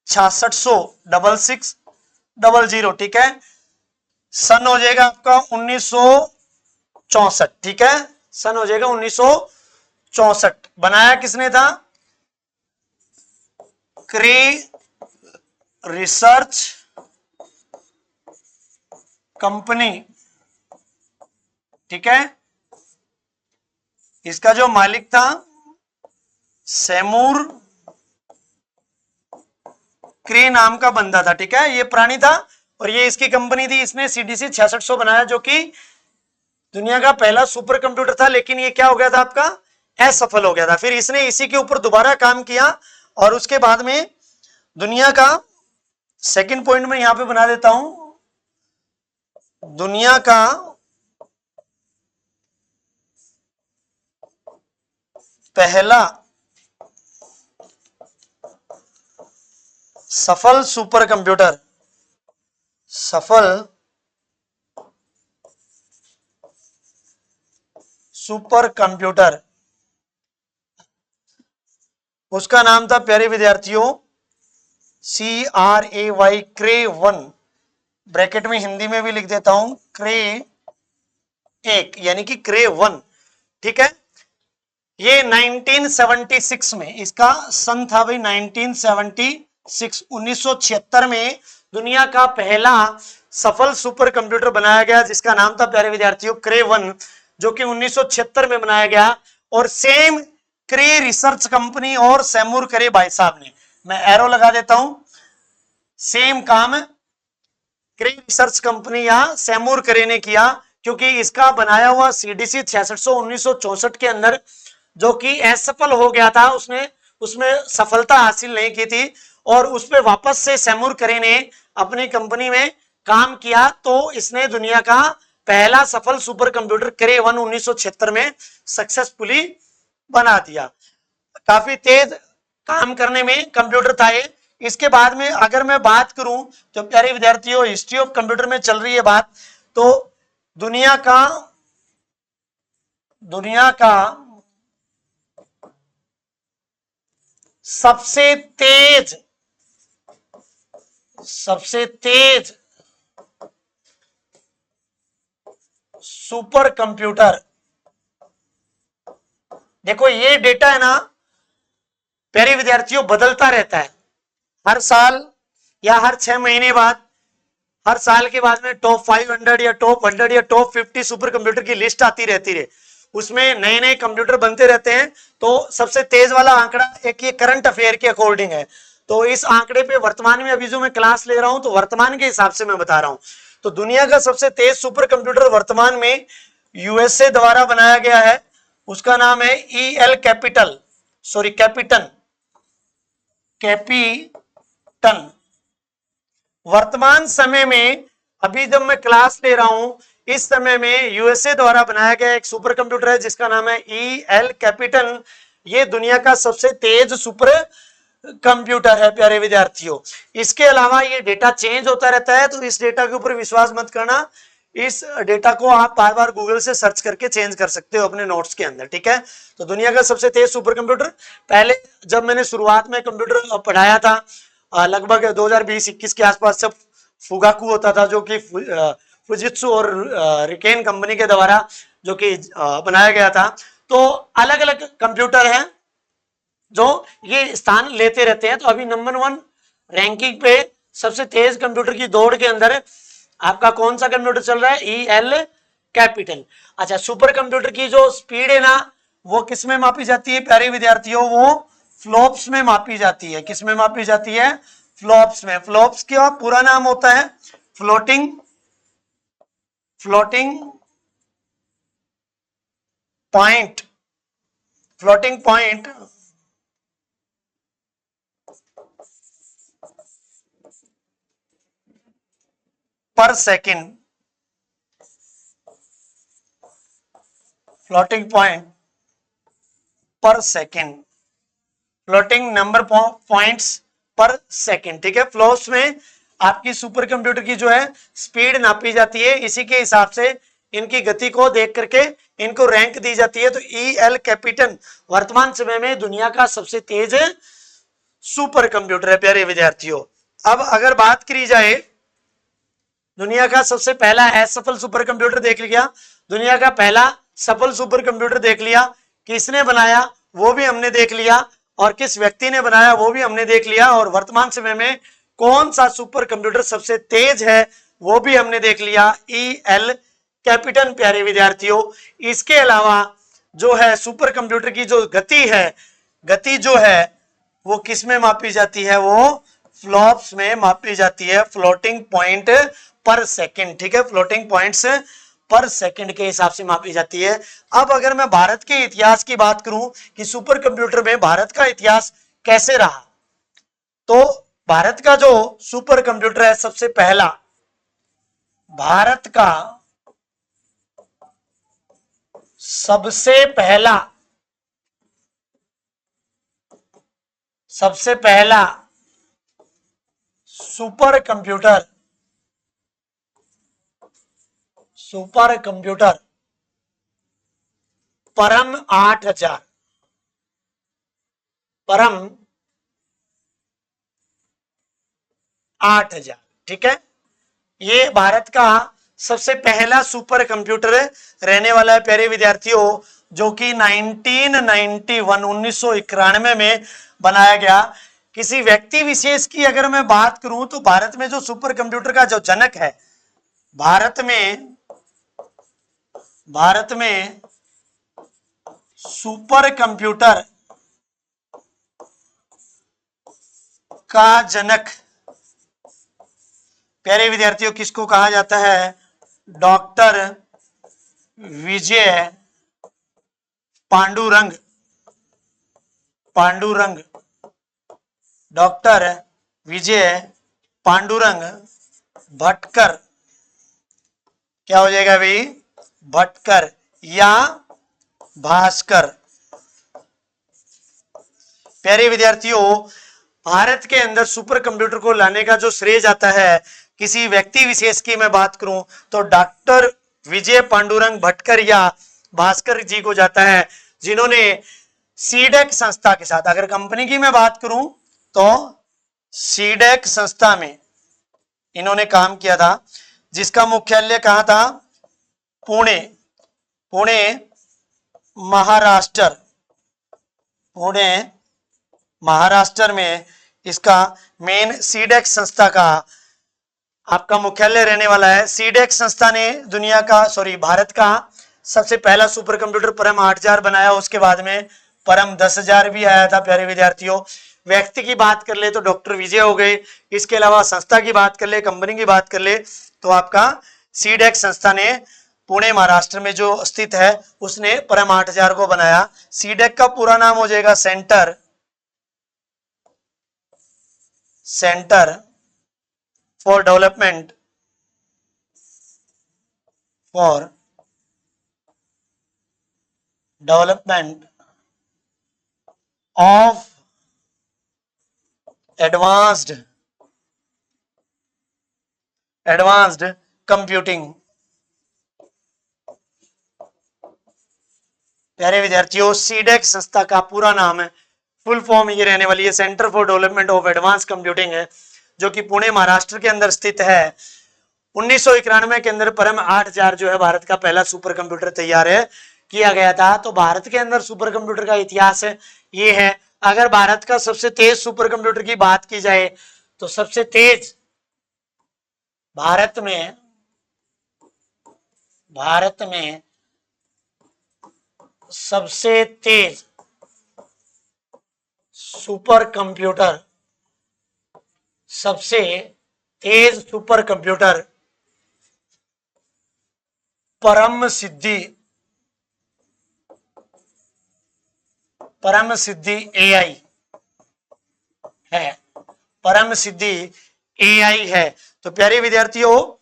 6600 ठीक है, सन हो जाएगा आपका 1964, ठीक है, सन हो जाएगा 1964। बनाया किसने था? क्रे रिसर्च कंपनी, ठीक है, इसका जो मालिक था सेमूर क्रे नाम का बंदा था, ठीक है, ये प्राणी था और ये इसकी कंपनी थी। इसने CDC 6600 बनाया जो कि दुनिया का पहला सुपर कंप्यूटर था, लेकिन ये क्या हो गया था आपका? असफल हो गया था। फिर इसने इसी के ऊपर दोबारा काम किया और उसके बाद में दुनिया का सेकंड पॉइंट में यहां पे बना देता हूं, दुनिया का पहला सफल सुपर कंप्यूटर, सफल सुपर कंप्यूटर, उसका नाम था प्यारे विद्यार्थियों CRAY, क्रे 1, ब्रैकेट में हिंदी में भी लिख देता हूं क्रे 1 यानी कि क्रे 1, ठीक है। ये 1976 में, इसका सन था भाई 1976, 1976 में दुनिया का पहला सफल सुपर कंप्यूटर बनाया गया जिसका नाम था प्यारे विद्यार्थियों क्रे 1, जो कि 1976 में बनाया गया। और सेम क्रे रिसर्च कंपनी और सेमूर करे भाई साहब ने, मैं एरो लगा देता हूं, सेम काम क्रे रिसर्च कंपनी या सेमूर करे ने किया, क्योंकि इसका बनाया हुआ CDC 6600 1964 के अंदर जो कि असफल हो गया था, उसने उसमें सफलता हासिल नहीं की थी और उस पर वापस से सेमूर करे ने अपनी कंपनी में काम किया। तो इसने दुनिया का पहला सफल सुपर कंप्यूटर क्रे 1 1976 में सक्सेसफुली बना दिया। काफी तेज काम करने में कंप्यूटर था ये। इसके बाद में अगर मैं बात करूं तो प्यारे विद्यार्थियों हिस्ट्री ऑफ कंप्यूटर में चल रही है बात, तो दुनिया का दुनिया का सबसे तेज सुपर कंप्यूटर। देखो ये डेटा है ना प्यारे विद्यार्थियों, बदलता रहता है हर साल या हर 6 महीने बाद। हर साल के बाद में टॉप 500 या टॉप 100 या टॉप 50 सुपर कंप्यूटर की लिस्ट आती रहती है। उसमें नए नए कंप्यूटर बनते रहते हैं। तो सबसे तेज वाला आंकड़ा एक ये करंट अफेयर के अकॉर्डिंग है। तो इस आंकड़े पे वर्तमान में अभी जो मैं क्लास ले रहा हूं तो वर्तमान के हिसाब से मैं बता रहा हूं। तो दुनिया का सबसे तेज सुपर कंप्यूटर वर्तमान में यूएसए द्वारा बनाया गया है। उसका नाम है कैपिटन। वर्तमान समय में अभी जब मैं क्लास ले रहा हूं इस समय में यूएसए द्वारा बनाया गया एक सुपर कंप्यूटर है जिसका नाम है EL कैपिटन। ये दुनिया का सबसे तेज सुपर कंप्यूटर है प्यारे विद्यार्थियों। इसके अलावा ये डेटा चेंज होता रहता है, तो इस डेटा के ऊपर विश्वास मत करना। इस डेटा को आप बार बार गूगल से सर्च करके चेंज कर सकते हो अपने नोट्स के अंदर, ठीक है। तो दुनिया का सबसे तेज सुपर कंप्यूटर, पहले जब मैंने शुरुआत में कंप्यूटर पढ़ाया था लगभग 2020-21 के आसपास, जब फुगाकू होता था जो कि फुजित्सु और रिकेन कंपनी के द्वारा जो कि बनाया गया था। तो अलग अलग कंप्यूटर हैं जो ये स्थान लेते रहते हैं। तो अभी नंबर 1 रैंकिंग पे सबसे तेज कंप्यूटर की दौड़ के अंदर आपका कौन सा कंप्यूटर चल रहा है? EL capital. अच्छा, सुपर कंप्यूटर की जो स्पीड है ना वो किस में मापी जाती है प्यारे विद्यार्थियों? वो फ्लॉप्स में मापी जाती है। किस में मापी जाती है? फ्लॉप्स में। फ्लॉप्स का पूरा नाम होता है फ्लोटिंग पॉइंट पर सेकेंड। फ्लोटिंग पॉइंट पर सेकेंड, फ्लोटिंग नंबर पॉइंट्स पर सेकेंड, ठीक है। फ्लॉप्स में आपकी सुपर कंप्यूटर की जो है स्पीड नापी जाती है। इसी के हिसाब से इनकी गति को देख करके इनको रैंक दी जाती है। तो EL कैपिटन वर्तमान समय में दुनिया का सबसे तेज सुपर कंप्यूटर है प्यारे विद्यार्थियों। अब अगर बात करी जाए दुनिया का सबसे पहला असफल सुपर कंप्यूटर देख लिया, दुनिया का पहला सफल सुपर कंप्यूटर देख लिया, किसने बनाया वो भी हमने देख लिया, और किस व्यक्ति ने बनाया वो भी हमने देख लिया, और वर्तमान समय में कौन सा सुपर कंप्यूटर सबसे तेज है वो भी हमने देख लिया, EL कैपिटन प्यारे विद्यार्थियों। इसके अलावा जो है सुपर कंप्यूटर की जो गति जो है वो किस में मापी जाती है? वो फ्लॉप्स में मापी जाती है, फ्लोटिंग पॉइंट पर सेकंड, ठीक है। फ्लोटिंग पॉइंट्स पर सेकंड के हिसाब से मापी जाती है। अब अगर मैं भारत के इतिहास की बात करूं कि सुपर कंप्यूटर में भारत का इतिहास कैसे रहा, तो भारत का जो सुपर कंप्यूटर है सबसे पहला, भारत का सबसे पहला सुपर कंप्यूटर परम 8000, ठीक है। ये भारत का सबसे पहला सुपर कंप्यूटर रहने वाला है प्यारे विद्यार्थियों, जो कि 1991 में बनाया गया। किसी व्यक्ति विशेष की अगर मैं बात करूं तो भारत में जो सुपर कंप्यूटर का जो जनक है, भारत में सुपर कंप्यूटर का जनक प्यारे विद्यार्थियों किसको कहा जाता है? डॉक्टर विजय पांडुरंग। डॉक्टर विजय पांडुरंग भटकर। क्या हो जाएगा भाई? भटकर या भास्कर। प्यारे विद्यार्थियों, भारत के अंदर सुपर कंप्यूटर को लाने का जो श्रेय जाता है, किसी व्यक्ति विशेष की मैं बात करूं तो डॉक्टर विजय पांडुरंग भटकर या भास्कर जी को जाता है, जिन्होंने सीडेक संस्था के साथ, अगर कंपनी की मैं बात करूं तो सीडेक संस्था में इन्होंने काम किया था, जिसका मुख्यालय कहां था? पुणे, पुणे महाराष्ट्र, पुणे महाराष्ट्र में इसका मेन सीडेक संस्था का आपका मुख्यालय रहने वाला है। सीडेक संस्था ने दुनिया का भारत का सबसे पहला सुपर कंप्यूटर परम 8000 बनाया। उसके बाद में परम 10000 भी आया था। प्यारे विद्यार्थियों, व्यक्ति की बात कर ले तो डॉक्टर विजय हो गए, इसके अलावा संस्था की बात कर ले, कंपनी की बात कर ले तो आपका सीडेक संस्था ने पुणे महाराष्ट्र में जो स्थित है उसने परम 8000 को बनाया। सीडेक का पूरा नाम हो जाएगा centre for development of advanced computing. प्यारे विद्यार्थियों, सीडेक संस्था का पूरा नाम है, फुल फॉर्म ये रहने वाली है, centre for development of advance computing है, जो कि पुणे महाराष्ट्र के अंदर स्थित है। 1991 के अंदर परम 8000 जो है भारत का पहला सुपर कंप्यूटर तैयार है किया गया था। तो भारत के अंदर सुपर कंप्यूटर का इतिहास है ये है। अगर भारत का सबसे तेज सुपर कंप्यूटर की बात की जाए तो सबसे तेज भारत में सबसे तेज सुपर कंप्यूटर परम सिद्धि एआई है, परम सिद्धि एआई है। तो प्यारे विद्यार्थियों,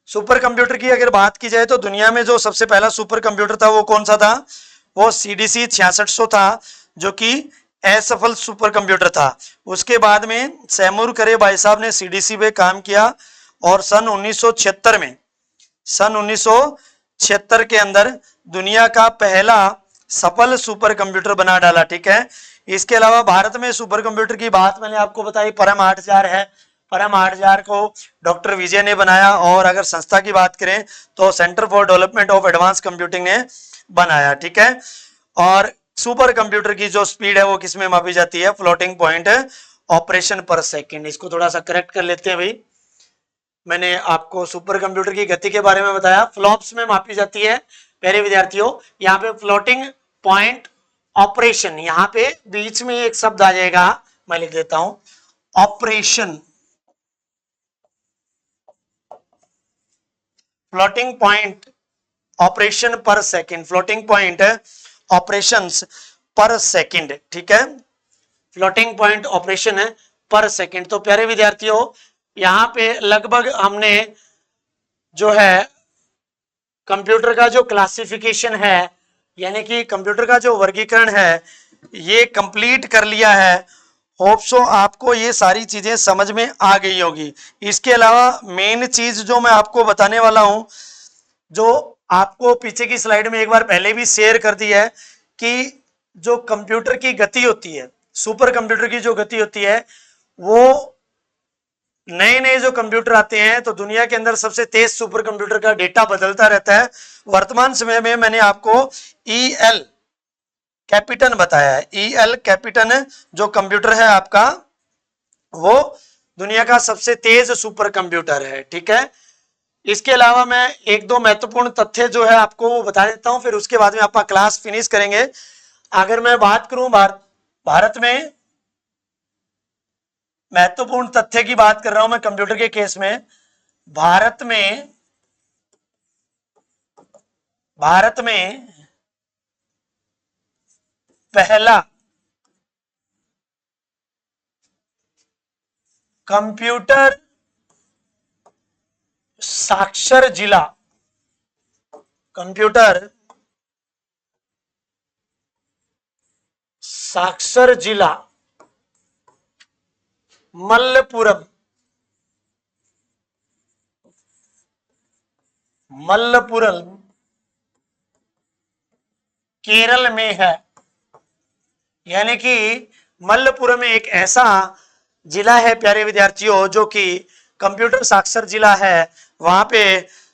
सुपर कंप्यूटर की अगर बात की जाए तो दुनिया में जो सबसे पहला सुपर कंप्यूटर था वो कौन सा था? वो CDC 6600 था, जो कि असफल सुपर कंप्यूटर था। उसके बाद में सैमुर करे भाई साहब ने CDC पे काम किया और सन 1976 के अंदर दुनिया का पहला सफल सुपर कंप्यूटर बना डाला। ठीक है, इसके अलावा भारत में सुपर कंप्यूटर की बात मैंने आपको बताई, परम 8000 है। परम 8000 को डॉक्टर विजय ने बनाया, और अगर संस्था की बात करें तो centre for development of advance computing ने बनाया। ठीक है, और सुपर कंप्यूटर की जो स्पीड है वो किसमें मापी जाती है? फ्लोटिंग पॉइंट ऑपरेशन पर सेकंड। इसको थोड़ा सा करेक्ट कर लेते हैं भाई। मैंने आपको सुपर कंप्यूटर की गति के बारे में बताया, फ्लॉप्स में मापी जाती है। प्यारे विद्यार्थियों, यहाँ पे फ्लोटिंग पॉइंट ऑपरेशन, यहाँ पे बीच में एक शब्द आ जाएगा, मैं लिख देता हूं, ऑपरेशन। फ्लोटिंग पॉइंट ऑपरेशन पर सेकंड, फ्लोटिंग पॉइंट ऑपरेशंस पर सेकंड। ठीक है, फ्लोटिंग पॉइंट ऑपरेशन है पर सेकंड। तो प्यारे विद्यार्थियों, यहां पे लगभग हमने जो है कंप्यूटर का जो क्लासिफिकेशन है, यानी कि कंप्यूटर का जो वर्गीकरण है, ये कंप्लीट कर लिया है। होप सो आपको ये सारी चीजें समझ में आ गई होगी। इसके अलावा मेन चीज जो मैं आपको बताने वाला हूं, जो आपको पीछे की स्लाइड में एक बार पहले भी शेयर कर दी है, कि जो कंप्यूटर की गति होती है, सुपर कंप्यूटर की जो गति होती है, वो नए नए जो कंप्यूटर आते हैं तो दुनिया के अंदर सबसे तेज सुपर कंप्यूटर का डेटा बदलता रहता है। वर्तमान समय में मैंने आपको EL कैपिटन बताया है। EL कैपिटन जो कंप्यूटर है आपका, वो दुनिया का सबसे तेज सुपर कंप्यूटर है। ठीक है, इसके अलावा मैं एक दो महत्वपूर्ण तथ्य जो है आपको वो बता देता हूं, फिर उसके बाद में आपका क्लास फिनिश करेंगे। अगर मैं बात करूं भारत में महत्वपूर्ण तथ्य की बात कर रहा हूं मैं कंप्यूटर के केस में, भारत में पहला कंप्यूटर साक्षर जिला, कंप्यूटर साक्षर जिला मल्लपुरम केरल में है। यानी कि मल्लपुरम एक ऐसा जिला है प्यारे विद्यार्थियों जो कि कंप्यूटर साक्षर जिला है। वहां पे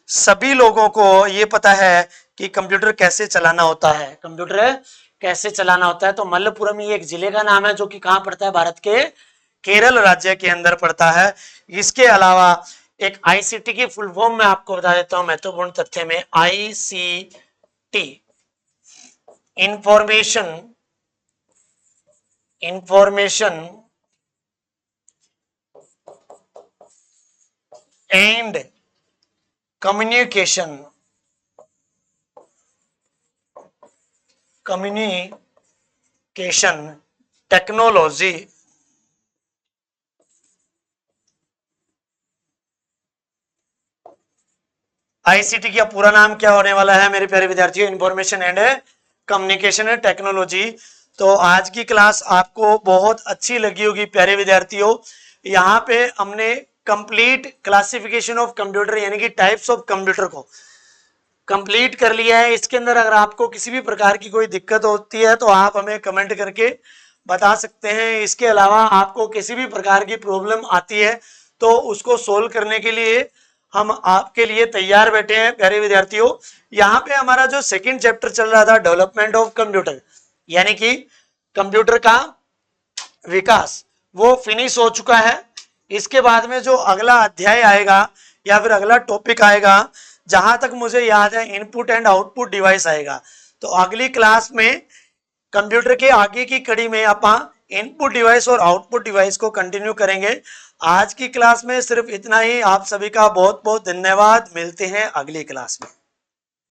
सभी लोगों को ये पता है कि कंप्यूटर कैसे चलाना होता है, कंप्यूटर कैसे चलाना होता है। तो मल्लपुरम ये एक जिले का नाम है जो कि कहां पड़ता है, भारत के केरल राज्य के अंदर पड़ता है। इसके अलावा एक आईसीटी की फुल फॉर्म में आपको बता देता हूं महत्वपूर्ण तथ्य में, ICT information and communication technology. ICT का पूरा नाम क्या होने वाला है मेरे प्यारे विद्यार्थियों, इंफॉर्मेशन एंड कम्युनिकेशन टेक्नोलॉजी। तो आज की क्लास आपको बहुत अच्छी लगी होगी प्यारे विद्यार्थियों। यहाँ पे हमने कंप्लीट क्लासिफिकेशन ऑफ कंप्यूटर यानी कि टाइप्स ऑफ कंप्यूटर को कंप्लीट कर लिया है। इसके अंदर अगर आपको किसी भी प्रकार की कोई दिक्कत होती है तो आप हमें कमेंट करके बता सकते हैं। इसके अलावा आपको किसी भी प्रकार की प्रॉब्लम आती है तो उसको सोल्व करने के लिए हम आपके लिए तैयार बैठे हैं प्यारे विद्यार्थियों। यहाँ पे हमारा जो सेकंड चैप्टर चल रहा था डेवलपमेंट ऑफ कंप्यूटर यानी कि कंप्यूटर का विकास, वो फिनिश हो चुका है। इसके बाद में जो अगला अध्याय आएगा या फिर अगला टॉपिक आएगा, जहां तक मुझे याद है इनपुट एंड आउटपुट डिवाइस आएगा। तो अगली क्लास में कंप्यूटर के आगे की कड़ी में अपन इनपुट डिवाइस और आउटपुट डिवाइस को कंटिन्यू करेंगे। आज की क्लास में सिर्फ इतना ही। आप सभी का बहुत बहुत धन्यवाद। मिलते हैं अगली क्लास में।